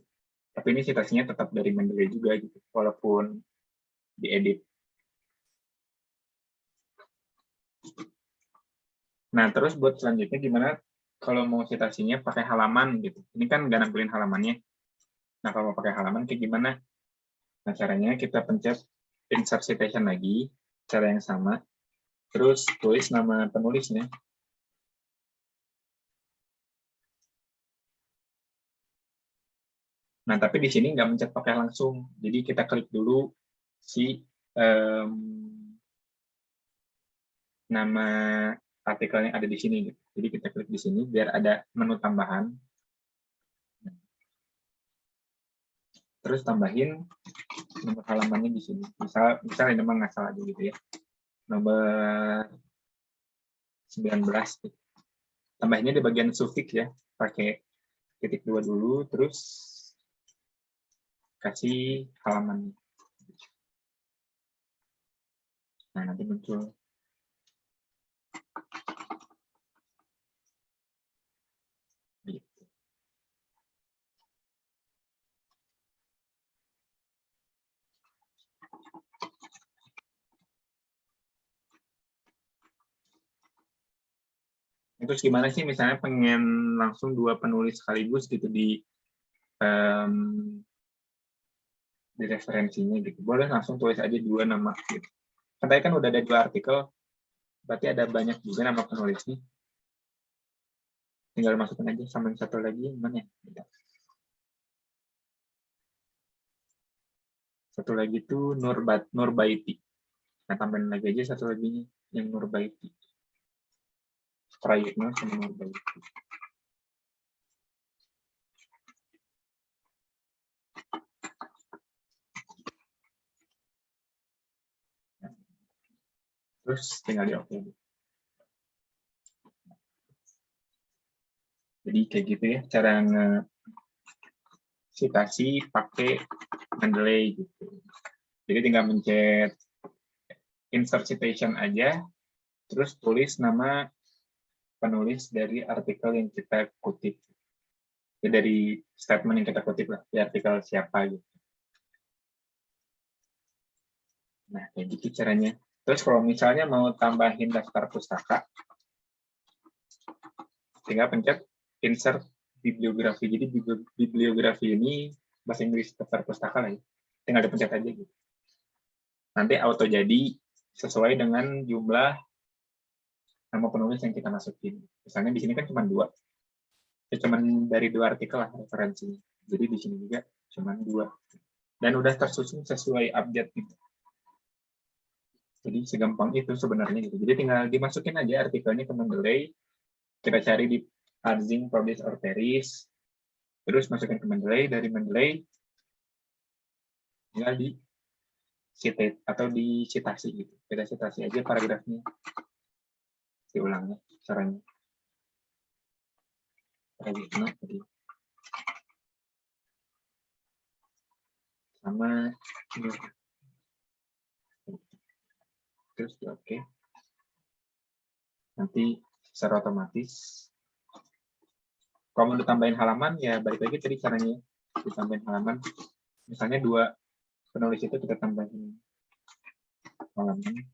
Tapi ini citasinya tetap dari Mendeley juga gitu, walaupun diedit. Nah, terus buat selanjutnya gimana kalau mau citasinya pakai halaman gitu. Ini kan nggak nampilin halamannya. Nah, kalau mau pakai halaman kayak gimana? Nah, caranya kita pencet insert citation lagi, cara yang sama. Terus tulis nama penulisnya. Nah, tapi di sini nggak mencet pakai langsung. Jadi kita klik dulu si nama artikel yang ada di sini. Jadi kita klik di sini biar ada menu tambahan. Terus tambahin nomor halamannya di sini. Misal ini memang ngasal aja gitu ya. Nomor 19. Tambahnya di bagian suffix ya. Pakai titik 2 dulu, terus kasih halaman. Nah, nanti muncul. Terus gimana sih misalnya pengen langsung 2 penulis sekaligus gitu di referensinya gitu. Boleh langsung tulis aja 2 nama gitu. Tadi kan udah ada 2 artikel, berarti ada banyak juga nama penulisnya. Tinggal masukin aja sama yang satu lagi mana ya? Satu lagi tuh Nurbaiti. Nah, tambahin lagi aja satu lagi yang Nurbaiti. Prayitno sama Nurbaiti. Terus tinggal di oke. Jadi kayak gitu ya cara citasi pakai Mendeley gitu. Jadi tinggal mencet insert citation aja, terus tulis nama penulis dari artikel yang kita kutip. Ya, dari statement yang kita kutip lah, di artikel siapa gitu. Nah, kayak gitu caranya. Terus kalau misalnya mau tambahin daftar pustaka, tinggal pencet insert bibliografi. Jadi bibliografi ini bahasa Inggris daftar pustaka lah ya. Tinggal dipencet aja gitu. Nanti auto jadi sesuai dengan jumlah nama penulis yang kita masukin. Misalnya di sini kan cuma 2. Ya, cuma dari 2 artikel lah referensinya. Jadi di sini juga cuma 2. Dan udah tersusun sesuai update gitu. Jadi segampang itu sebenarnya gitu. Jadi tinggal dimasukin aja artikelnya ke Mendeley. Kita cari di Arzing, Publish, or Perish. Terus masukin ke Mendeley. Dari Mendeley tinggal di citate atau di citasi gitu. Kita citasi aja paragrafnya. Diulangnya caranya. Tadi. Sama ini. Terus oke. Nanti secara otomatis kalau mau ditambahin halaman ya balik lagi tadi caranya ditambahin halaman. Misalnya 2 penulis itu kita tambahin halaman.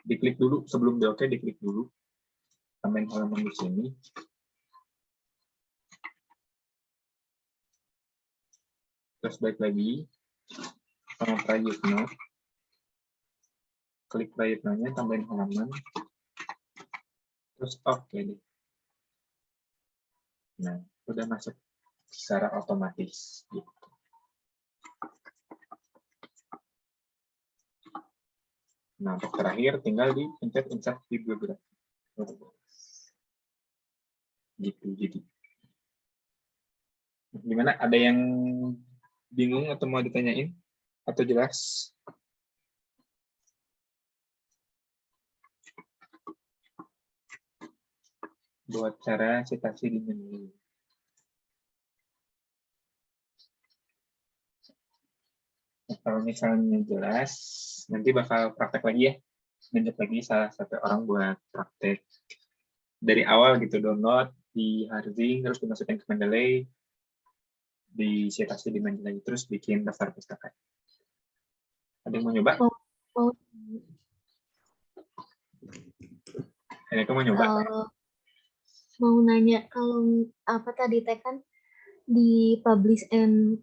Diklik dulu sebelum di oke, diklik dulu. Tambahin halaman di sini. Terus balik lagi sama private note. Klik private note-nya, tambahin halaman. Terus oke deh. Nah, udah masuk secara otomatis gitu. Nah, untuk terakhir tinggal dipencet insert bibliografi. Gitu, jadi. Gimana? Ada yang bingung atau mau ditanyain? Atau jelas? Buat cara citasi di menu. Nah, kalau misalnya jelas, nanti bakal praktek lagi ya. Lanjut lagi salah satu orang buat praktek. Dari awal gitu, download di Arzing, terus dimasukin ke Mendeley, di citasi di Mendeley, terus bikin daftar pustaka. Ada yang mau nyoba? Ada yang mau nyoba? Mau nanya kalau apa tadi teh kan di publish and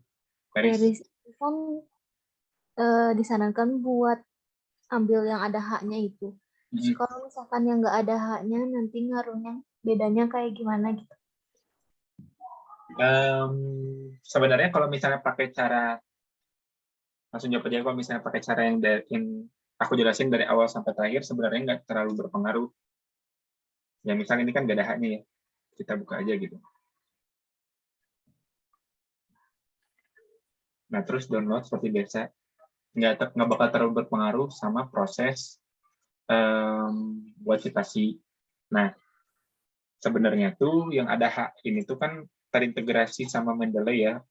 perish itu kan disarankan buat ambil yang ada haknya itu. Terus kalau misalkan yang nggak ada haknya nanti ngaruhnya bedanya kayak gimana gitu? Sebenarnya kalau misalnya pakai cara langsung jawab aja, kalau misalnya pakai cara yang aku jelasin dari awal sampai terakhir sebenarnya nggak terlalu berpengaruh. Ya misalnya ini kan nggak ada haknya ya, kita buka aja gitu. Nah terus download seperti biasa, nggak bakal terlalu berpengaruh sama proses buat citasi. Nah sebenarnya tuh yang ada hak ini tuh kan terintegrasi sama Mendeley ya.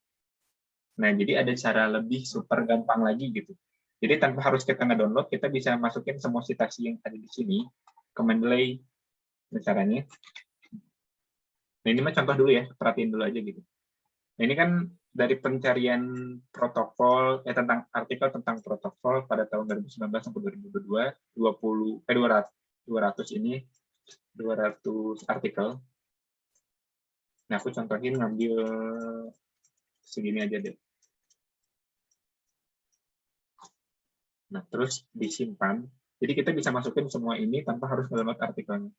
Nah jadi ada cara lebih super gampang lagi gitu. Jadi tanpa harus kita nge-download, kita bisa masukin semua citasi yang ada di sini ke Mendeley. Caranya. Nah ini mah contoh dulu ya, perhatiin dulu aja gitu. Nah ini kan dari pencarian protokol, tentang artikel tentang protokol pada tahun 2019 sampai 2022, 200 ini, 200 artikel. Nah aku contohin ngambil segini aja deh. Nah terus disimpan, jadi kita bisa masukin semua ini tanpa harus download artikelnya.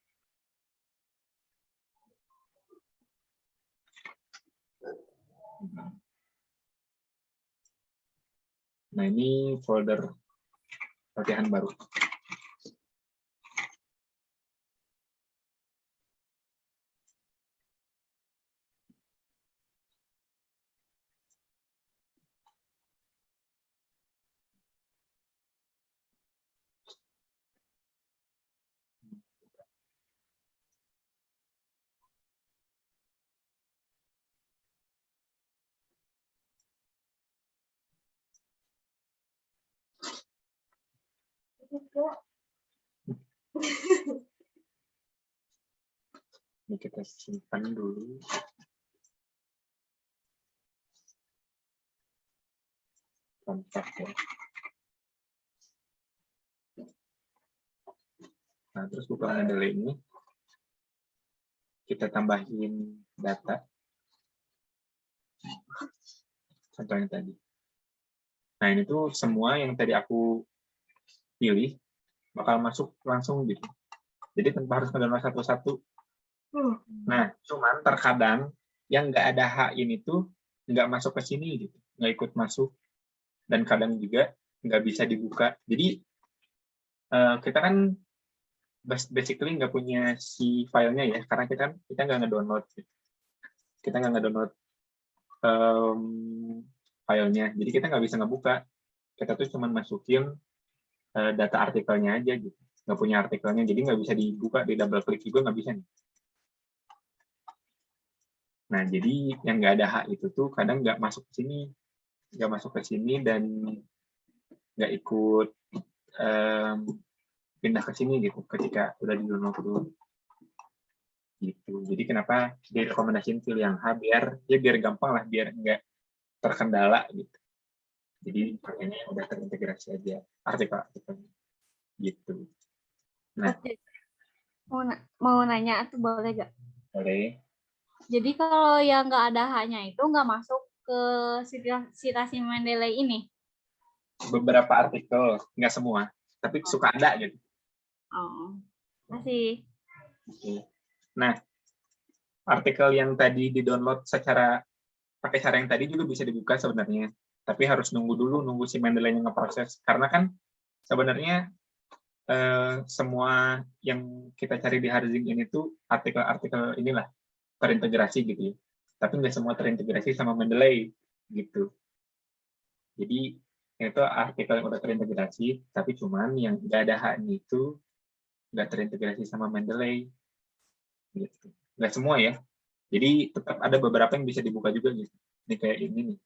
Nah ini folder latihan baru. Ini kita simpan dulu. Kontak ya. Nah, terus buka Mendeley ini. Kita tambahin data. Contohnya tadi. Nah, ini tuh semua yang tadi aku pilih bakal masuk langsung gitu. Jadi tanpa harus mendownload satu-satu. Nah, cuman terkadang yang nggak ada hak ini tuh nggak masuk ke sini gitu, nggak ikut masuk, dan kadang juga nggak bisa dibuka. Jadi kita kan basically nggak punya si filenya ya, karena kita nggak ngedownload, gitu. Kita nggak ngedownload filenya, jadi kita nggak bisa ngebuka. Kita tuh cuma masukin data artikelnya aja gitu, nggak punya artikelnya, jadi nggak bisa dibuka, di double klik juga nggak bisa nih. Nah, jadi yang nggak ada hak itu tuh kadang nggak masuk ke sini, dan nggak ikut pindah ke sini gitu ketika udah di download dulu. Gitu. Jadi kenapa direkomendasiin pilih yang H biar gampang lah, biar nggak terkendala gitu. Jadi pakainya udah terintegrasi aja artikel-artikelnya gitu. Nah, Oke. Mau nanya tuh boleh gak? boleh. Jadi kalau yang nggak ada haknya itu nggak masuk ke citasi Mendeley ini? Beberapa artikel, nggak semua, tapi suka ada gitu. Oh, masih. Oke. Nah, artikel yang tadi di-download pakai cara yang tadi juga bisa dibuka sebenarnya, tapi harus nunggu si Mendeley-nya ngeproses, karena kan sebenarnya semua yang kita cari di Harzing ini tuh artikel-artikel inilah terintegrasi gitu ya, tapi nggak semua terintegrasi sama Mendeley gitu. Jadi itu artikel yang udah terintegrasi, tapi cuman yang nggak ada haknya itu nggak terintegrasi sama Mendeley gitu. Nggak semua ya, jadi tetap ada beberapa yang bisa dibuka juga gitu. Ini kayak ini nih.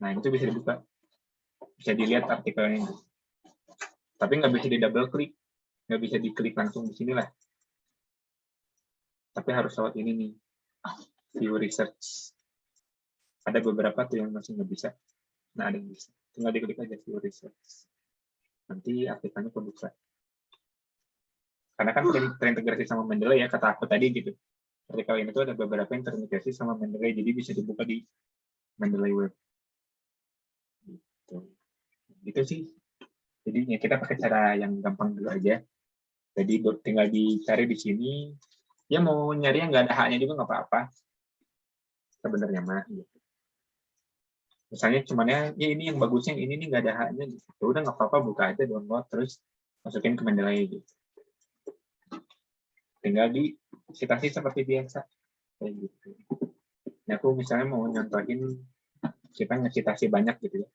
Nah, itu bisa dibuka. Bisa dilihat artikelnya. Tapi nggak bisa di double klik. Nggak bisa diklik langsung di sini lah. Tapi harus lewat ini nih. View research. Ada beberapa tuh yang masih nggak bisa. Nah, ada yang bisa. Tinggal diklik aja view research. Nanti artikelnya kebuka. Karena kan terintegrasi sama Mendeley ya, kata aku tadi gitu. Artikel ini tuh ada beberapa yang terintegrasi sama Mendeley, jadi bisa dibuka di Mendeley Web. Gitu sih. Jadi ya kita pakai cara yang gampang dulu aja. Jadi tinggal dicari di sini. Ya mau nyari yang nggak ada haknya juga nggak apa-apa. Sebenarnya mah. Gitu. Misalnya cuman ya ini yang bagusnya, ini nih nggak ada haknya. Gitu. Udah nggak apa-apa, buka aja, download, terus masukin ke Mendeley gitu. Tinggal di citasi seperti biasa. Kayak gitu. Nah, aku misalnya mau nyontohin kita ngecitasi banyak gitu ya.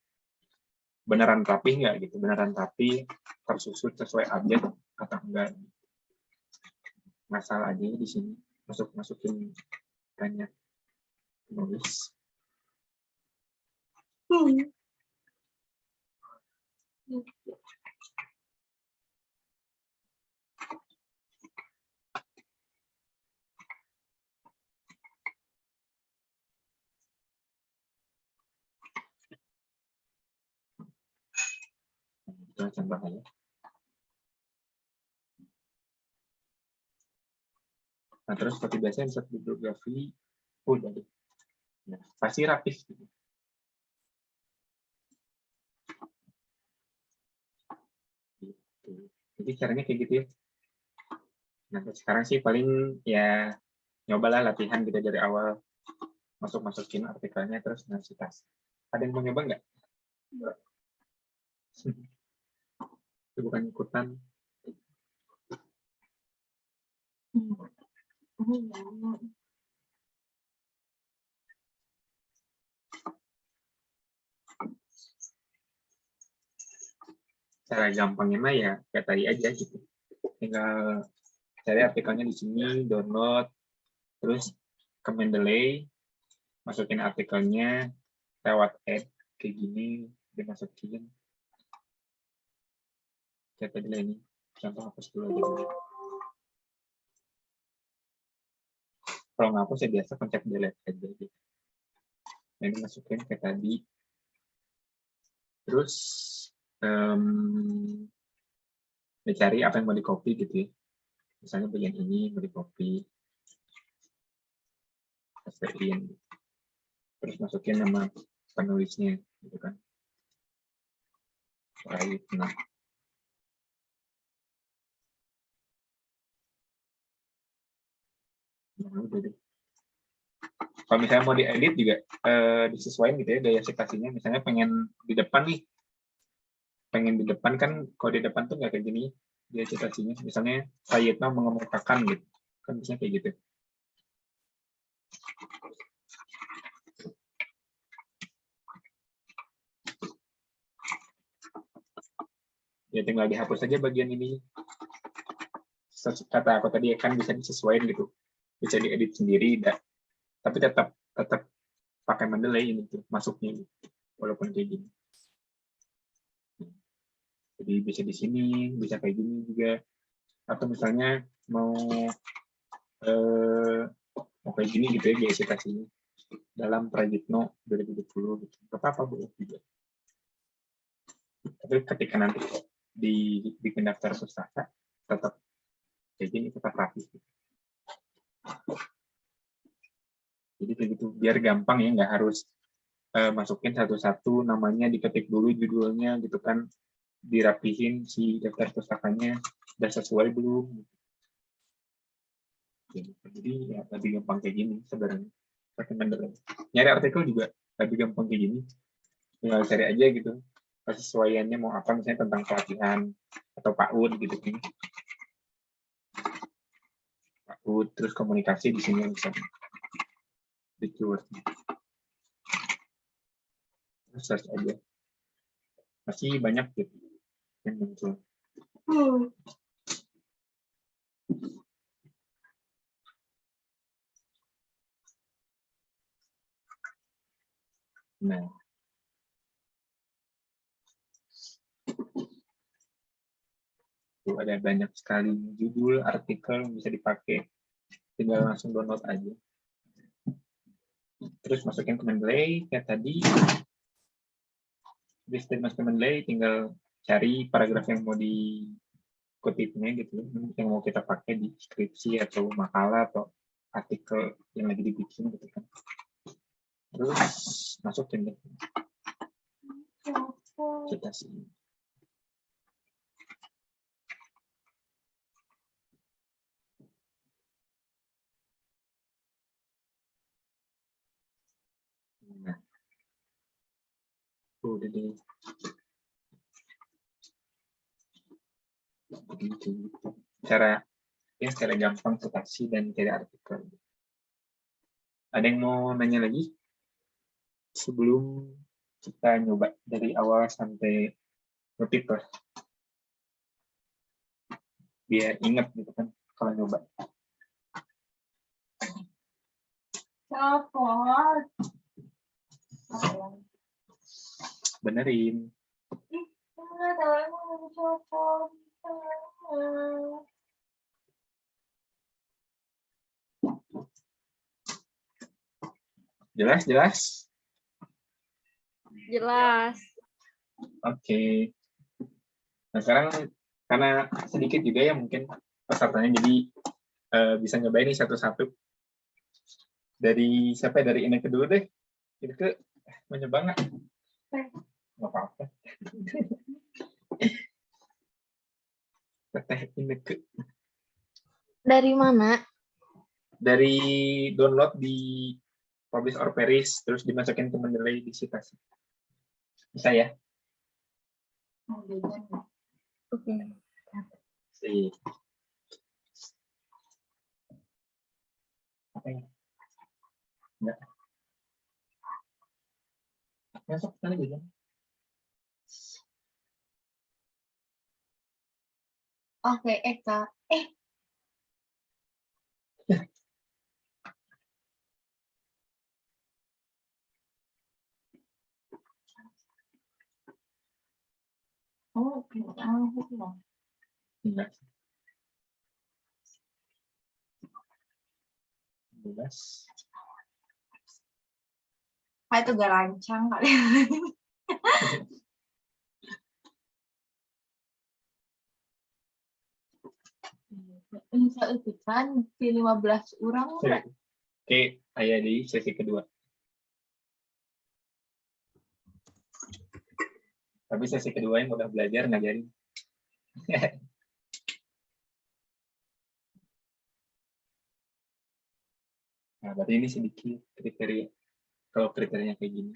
Beneran rapi nggak gitu, beneran rapi, tersusun sesuai objek atau enggak. Masalah aja di sini, masukin banyak nulis. Itu contohnya. Nah, terus seperti biasa insert bibliografi udah deh. Nah, pasti rapi gitu. Jadi caranya kayak gitu ya. Nah, sekarang sih paling ya nyobalah latihan gitu dari awal, masukin artikelnya terus citasi. Ada yang mau nyoba nggak? Itu bukan ikutan. Cara gampangnya mah ya kayak tadi aja gitu. Tinggal cari artikelnya di sini, download, terus ke Mendeley, masukin artikelnya lewat add kayak gini, dimasukin. Kayak tadi ini, contoh hapus dulu aja dulu. Kalau ngapus ya biasa pencet delete aja gitu. Nah, ini masukin ke tadi. Terus dicari apa yang mau di copy gitu ya. Misalnya bagian ini mau di copy, pastein, terus masukin nama penulisnya gitu kan. Right, nah. Nah, udah deh. Kalau misalnya mau diedit juga disesuaikan gitu ya gaya citasinya. Misalnya pengen di depan nih, pengen di depan kan kalau di depan tuh nggak kayak gini dia citasinya. Misalnya Sayyidna mengemukakan gitu, kan bisa kayak gitu. Ya tinggal dihapus saja bagian ini. Kata aku tadi kan bisa disesuaikan gitu, bisa diedit sendiri, tapi tetap pakai mendelay ini tuh masuknya, walaupun kayak gini. Jadi bisa di sini, bisa kayak gini juga. Atau misalnya mau kayak gini gitu ya gaya citasinya dalam Prajitno 2020 gitu. Apa-apa boleh juga. Tapi ketika nanti bikin daftar pustaka tetap kayak gini, tetap rapi. Jadi kayak gitu biar gampang ya, nggak harus masukin satu-satu namanya, diketik dulu judulnya gitu kan, dirapihin si daftar pustakanya udah sesuai belum. Jadi ya lebih gampang kayak gini sebenarnya. Nyari artikel juga lebih gampang kayak gini, tinggal cari aja gitu kesesuaiannya mau apa, misalnya tentang pelatihan atau PAUD gitu kan. PAUD terus komunikasi di sini bisa di keyword. Search aja. Masih banyak gitu yang muncul. Nah, itu ada banyak sekali judul artikel yang bisa dipakai, tinggal langsung download aja. Terus masukin ke Mendeley kayak tadi. Di statement Mendeley tinggal cari paragraf yang mau dikutipnya gitu, yang mau kita pakai di skripsi atau makalah atau artikel yang lagi dibikin gitu kan. Terus masukin deh citasi. Nah, udah deh. Begitu. Cara gampang citasi dan cari artikel. Ada yang mau nanya lagi sebelum kita nyoba dari awal sampai ngetik terus, biar ingat gitu kan kalau nyoba. Copot. Benerin. Enggak tahu emang copot. Jelas? Jelas. Oke. Nah sekarang karena sedikit juga ya mungkin pesertanya, jadi bisa nyobain nih satu-satu. Dari siapa ya? Dari Ineke dulu deh. Ineke mau nyoba nggak? Nggak apa-apa. Teh Ineke. Dari mana? Dari download di Publish or Perish, terus dimasukin ke Mendeley di citasi. Bisa ya? Oke. Sih. Apa ya? Enggak. Masuk sana juga. Oke, Eka. Oh, Enggak. 12. Itu gak lancang kali. Bisa itu kan di 15 orang. Oke, ayah di sesi kedua. Tapi sesi kedua yang udah belajar ngajarin. Nah, berarti ini sedikit kriteria. Kalau kriterianya kayak gini,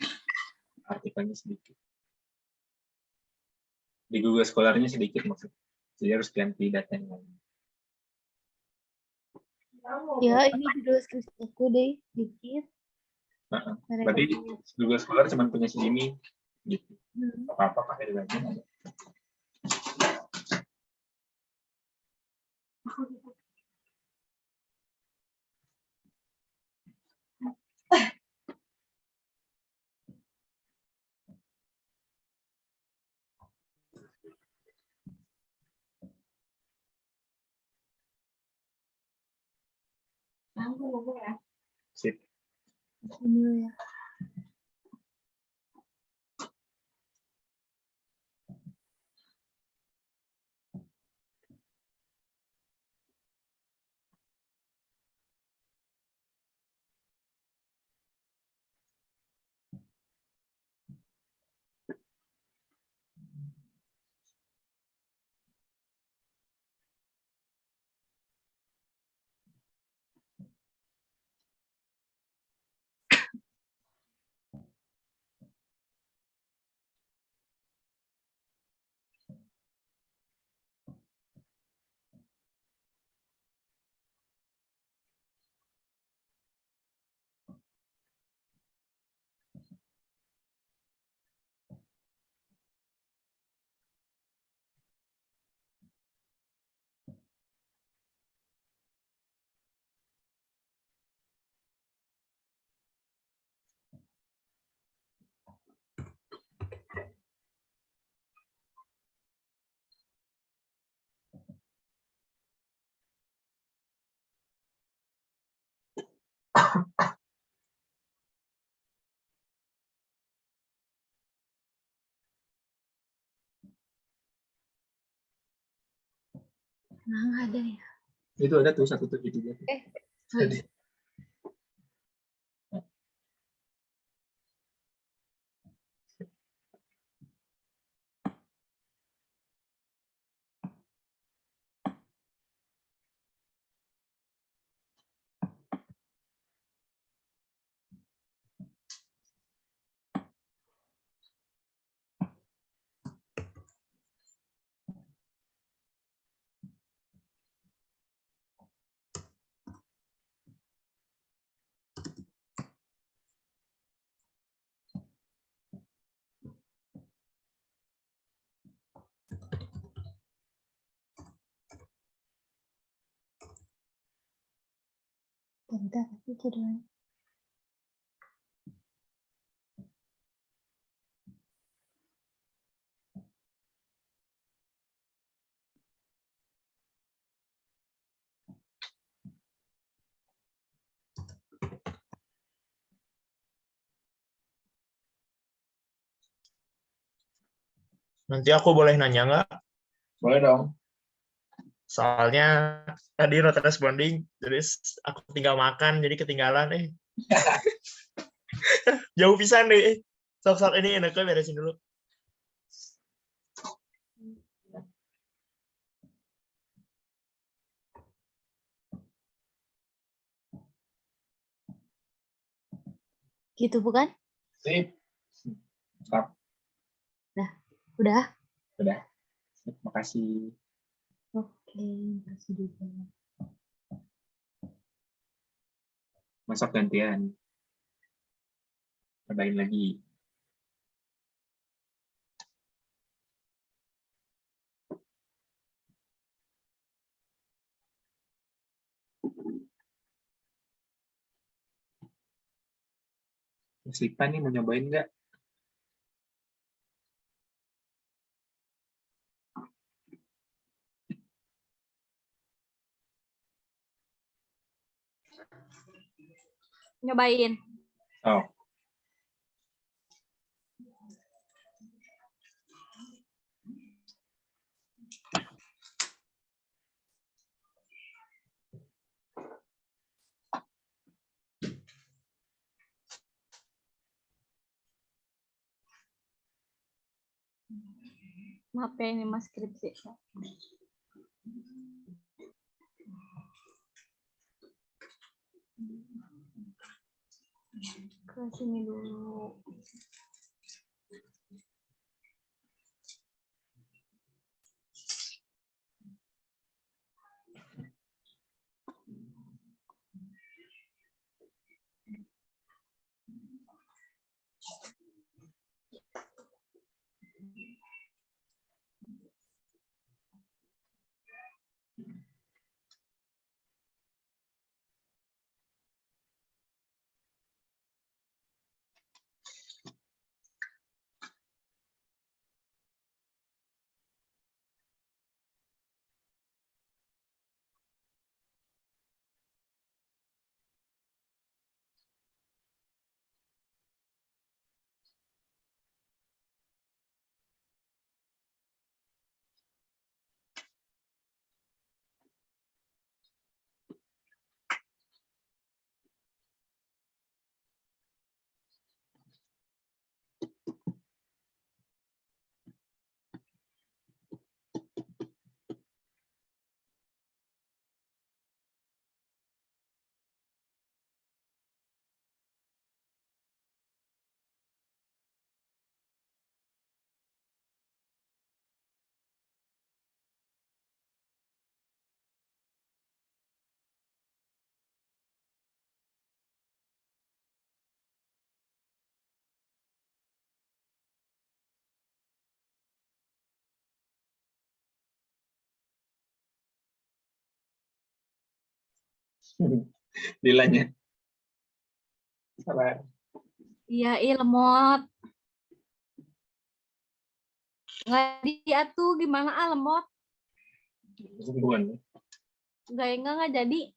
artikelnya sedikit. Di Google Scholar-nya sedikit maksudnya. Jadi harus ganti data yang lain. Ya, ini judul skripsi aku deh, dikit. Nah, Mereka berarti punya. Google Scholar cuma punya segini. Gitu. Hmm. Apa-apa pakai lagi. Sip. Ini ya. Nah, nggak ada ya. Itu ada tuh satu tuh itu dia. Tadi. Bentar, tapi judulnya. Nanti aku boleh nanya nggak? Boleh dong. Soalnya tadi not responding, terus aku tinggal makan, jadi ketinggalan. Jauh pisan deh. Sok-sok ini enaknya beresin dulu. Gitu bukan? Sip. Stop. Udah? Udah. Sip, makasih. Oke, makasih juga. Masuk gantian. Cobain lagi. Sipan nih mau nyobain nggak? Nyobain. Oh, Maaf ya ini mas skripsi. Ke sini dulu. Dilanya. Sabar. Iya, lemot. Nggak diatu gimana lemot? Sungguhan. Nggak jadi.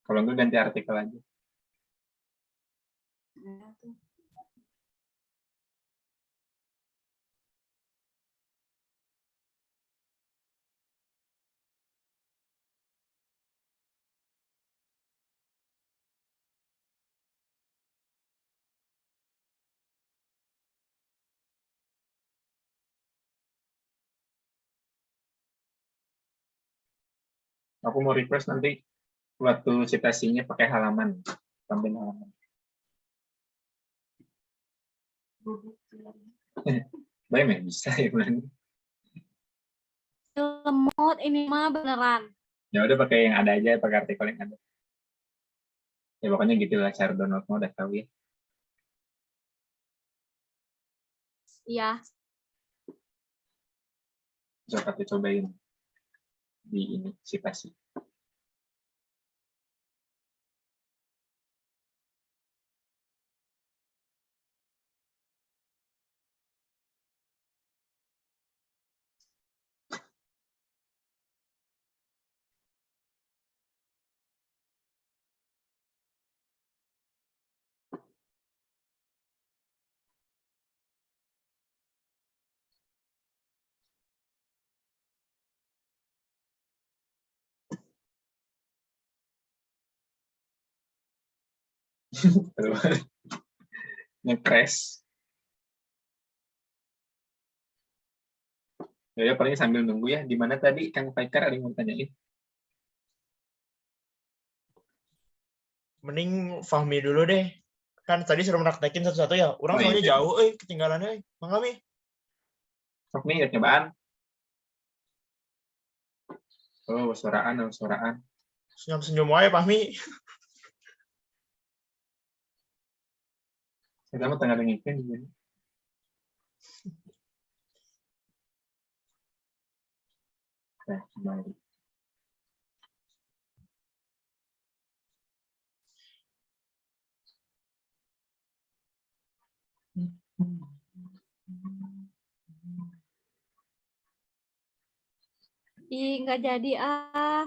Kalau enggak ganti artikel aja. Aku mau request nanti waktu citasinya pakai halaman, tambahin halaman. Baik, ya bisa ya bulan. Lemot ini mah beneran. Ya udah pakai yang ada aja, pakai artikel yang ada. Ya pokoknya gitulah cara download, mau udah tahu ya. Iya. Coba tuh cobain di ini citasi. Nge-crash. Ya paling sambil nunggu ya. Di mana tadi Kang Faikar ada yang mau tanyain? Mending Fahmi dulu deh. Kan tadi sudah menaktekin satu-satu ya. Orang Oh, soalnya iya. jauh, ketinggalannya. Mangga Mi. Sok nih, lihat nyobaan. Oh, suaraan. Senyum-senyum aja Fahmi. Kita mau tengah ngikutin juga. Nah, kembali. Ih, nggak jadi ah.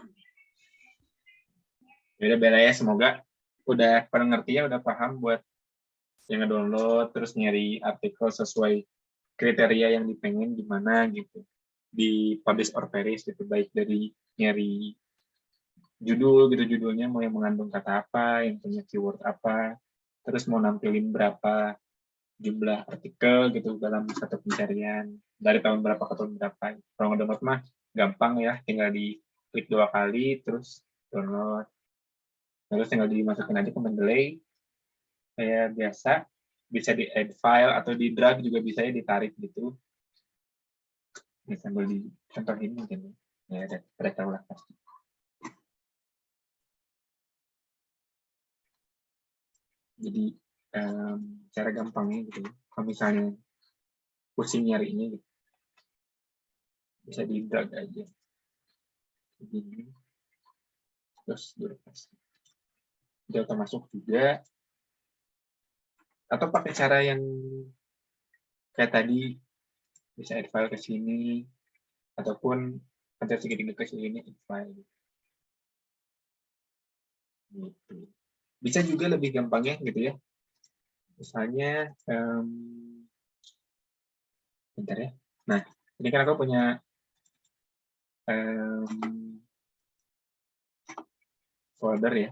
Ya udah bela ya, semoga udah pada ngerti ya, udah paham buat yang ngedownload terus nyari artikel sesuai kriteria yang dipengen gimana gitu di publish or perish gitu, baik dari nyari judul gitu, judulnya mau yang mengandung kata apa, yang punya keyword apa, terus mau nampilin berapa jumlah artikel gitu dalam satu pencarian dari tahun berapa ke tahun berapa. Kalau ngedownload mah gampang ya, tinggal di klik 2 kali terus download, terus tinggal dimasukin aja ke Mendeley kayak biasa, bisa di add file atau di drag juga bisa ya, ditarik gitu. Ini sambil dicontohin mungkin ya, ada tahu lah pasti. Jadi cara gampangnya gitu ya. Kalau misalnya pusing nyarinya gitu, bisa di drag aja begini terus dilepas. Udah termasuk juga, atau pakai cara yang kayak tadi, bisa add file ke sini ataupun pencet segitiga ke sini add file gitu. Bisa juga lebih gampangnya gitu ya, misalnya bentar ya. Nah, ini kan aku punya folder ya.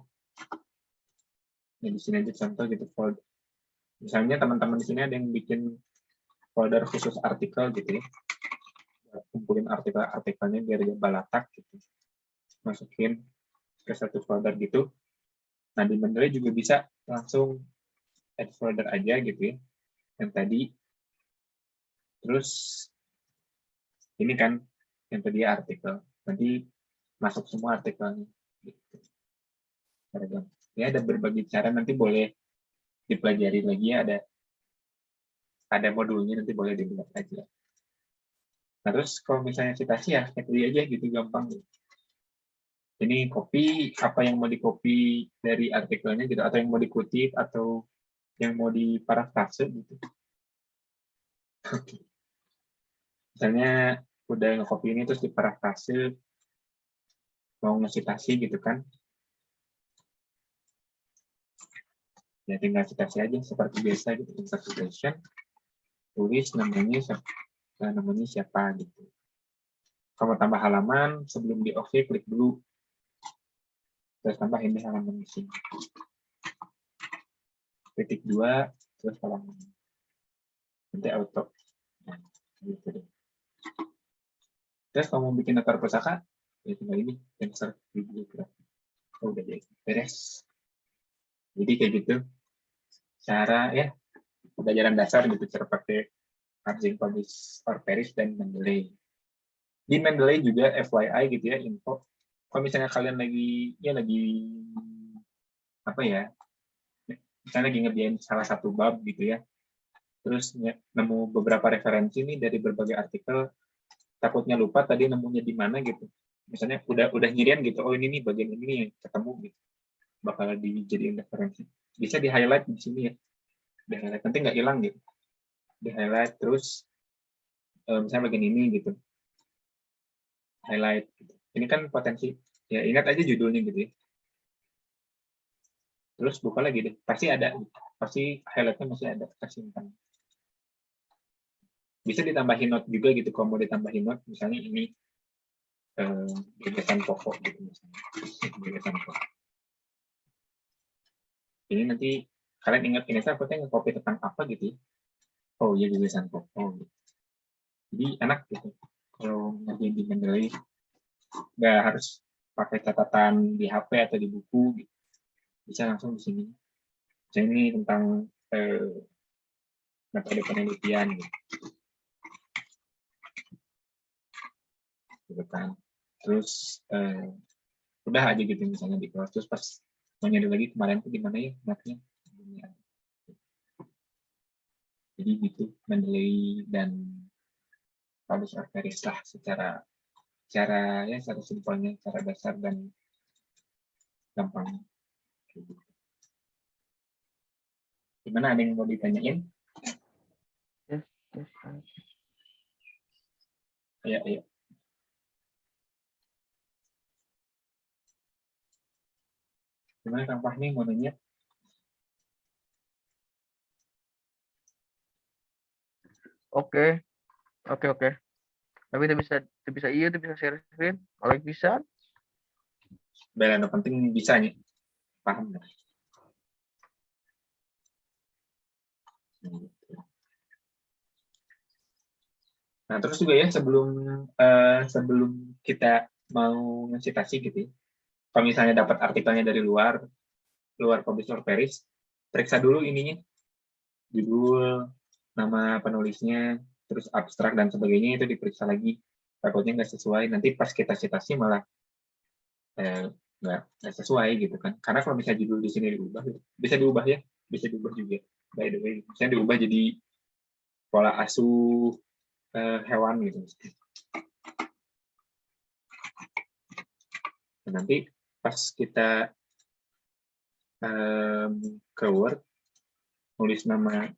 Nah, di sini aja contoh gitu folder. Misalnya teman-teman di sini ada yang bikin folder khusus artikel gitu ya. Kumpulin artikel-artikelnya biar dia balatak gitu. Masukin ke satu folder gitu. Nah, di Mendeley juga bisa langsung add folder aja gitu ya. Yang tadi. Terus ini kan yang tadi artikel. Nanti masuk semua artikelnya. Gitu. Ya, ada berbagai cara, nanti boleh dipelajari lagi ya, ada modulnya, nanti boleh dilihat aja. Nah, terus kalau misalnya citasi ya kayak tadi aja gitu, gampang gitu. Ini copy apa yang mau di copy dari artikelnya gitu, atau yang mau dikutip atau yang mau diparafrase gitu. Misalnya udah nge-copy ini terus diparafrase, mau nge-citasi gitu kan. Ya tinggal citasi aja seperti biasa gitu, insert citation, tulis namanya siapa gitu. Kalau tambah halaman, sebelum di OK klik dulu. Terus tambahin di halaman di sini. Titik 2, terus halaman. Nanti auto. Nah, gitu deh. Terus kalau mau bikin daftar pusaka, ya tinggal ini, insert bibliografi. Oh, udah jadi beres. Jadi kayak gitu. Cara ya, pelajaran dasar gitu, cara pakai Arjing Publish or Perish dan Mendeley. Di Mendeley juga FYI gitu ya, info. Kalau misalnya kalian lagi apa ya, misalnya lagi ngerjain salah satu bab gitu ya, terus nemu beberapa referensi nih dari berbagai artikel, takutnya lupa tadi nemunya di mana gitu. Misalnya udah nyirian gitu, oh ini nih bagian ini yang ketemu gitu, bakal dijadiin referensi. Bisa di highlight di sini ya, di highlight, nanti nggak hilang gitu. Di highlight terus misalnya bagian ini gitu, highlight gitu. Ini kan potensi ya, ingat aja judulnya gitu ya. Terus buka lagi deh, pasti ada, pasti highlightnya masih ada tersimpan. Bisa ditambahin note juga gitu, kalau mau ditambahin note misalnya ini gagasan pokok gitu misalnya, gagasan pokok. Ini nanti kalian ingat ini saya nge-copy tentang apa gitu ya. Oh iya, gagasan pokok gitu. Jadi enak gitu kalau ngerjain di Mendeley, nggak harus pakai catatan di HP atau di buku gitu. Bisa langsung di sini. Jadi ini tentang metode penelitian gitu kan. Terus udah aja gitu misalnya di kelas, terus pas mau nyari lagi kemarin tuh gimana ya matnya. Jadi gitu Mendeley dan Publish or Perish lah secara simpelnya, cara dasar dan gampang. Gimana, ada yang mau ditanyain? Yes. Ayo. Gimana Kang Fahmi mau nanya? Oke. Oke. Tapi tidak bisa iya, tidak bisa share screen. Kalau bisa, Bela penting bisa nih. Paham nggak? Nah, terus juga ya sebelum kita mau ngecitasi gitu ya, kalau misalnya dapat artikelnya dari luar publisher Paris, periksa dulu ininya, judul, nama penulisnya, terus abstrak dan sebagainya itu diperiksa lagi. Takutnya nggak sesuai, nanti pas kita citasi malah nggak sesuai gitu kan. Karena kalau misalnya judul di sini diubah, bisa diubah ya, bisa diubah juga. By the way, misalnya diubah jadi pola asuh hewan gitu. Nah, nanti pas kita ke Word, nulis nama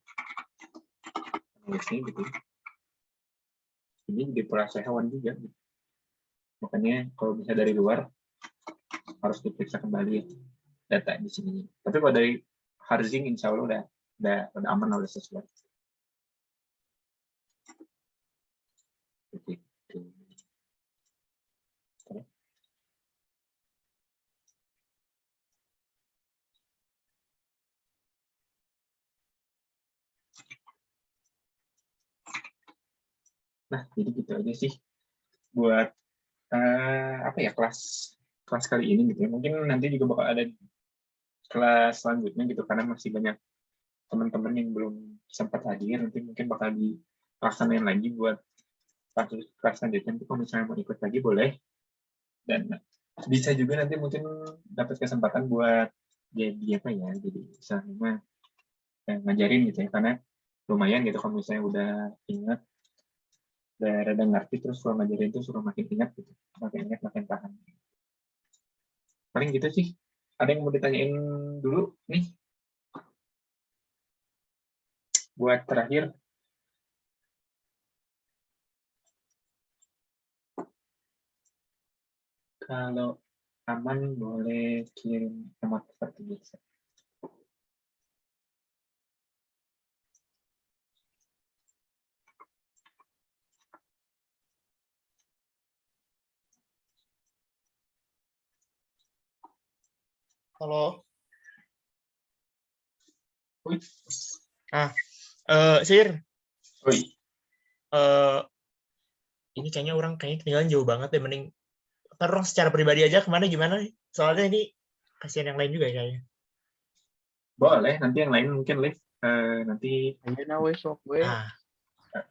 penulisnya gitu. Ini jadi pola asuh hewan juga. Makanya kalau bisa dari luar harus diperiksa kembali ya data di sini. Tapi kalau dari Harzing insya Allah udah aman, udah sesuai. Begitu. Nah, jadi gitu aja sih buat kelas kali ini gitu ya. Mungkin nanti juga bakal ada kelas selanjutnya gitu karena masih banyak teman-teman yang belum sempat hadir, nanti mungkin bakal dilaksanain lagi buat kelas selanjutnya. Nanti kalau misalnya mau ikut lagi boleh, dan bisa juga nanti mungkin dapat kesempatan buat jadi misalnya ngajarin gitu ya, karena lumayan gitu kalau misalnya udah ingat, udah rada ngerti, terus kalau ngajarin itu suruh makin ingat gitu, makin ingat makin paham. Paling gitu sih. Ada yang mau ditanyain dulu nih buat terakhir? Kalau aman boleh kirim emot seperti biasa. Halo. Wih. Sir. Wih. Ini kayaknya ketinggalan jauh banget deh, mending orang secara pribadi aja kemana gimana? Soalnya ini kasihan yang lain juga kayaknya. Boleh, nanti yang lain mungkin live nanti. ayo na wes sok we.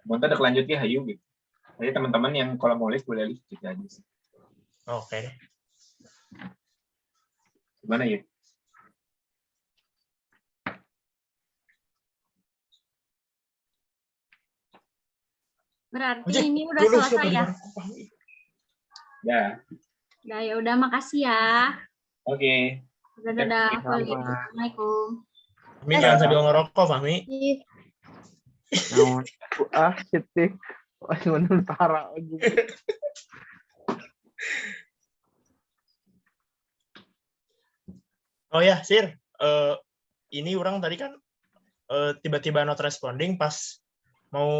Bonta ada kelanjutnya hayu gitu. Jadi teman-teman yang kalau mau live boleh live gitu aja sih. Oke. Gimana ya? Berarti ini udah selesai ya? Ya. Nah, ya udah, makasih ya. Oke. Dadah. Sama. Assalamualaikum. Fahmi jangan sambil ngerokok, Fahmi. Naon? Cetik. Masih parah lagi. Oh ya, Sir. Ini orang tadi kan tiba-tiba not responding pas mau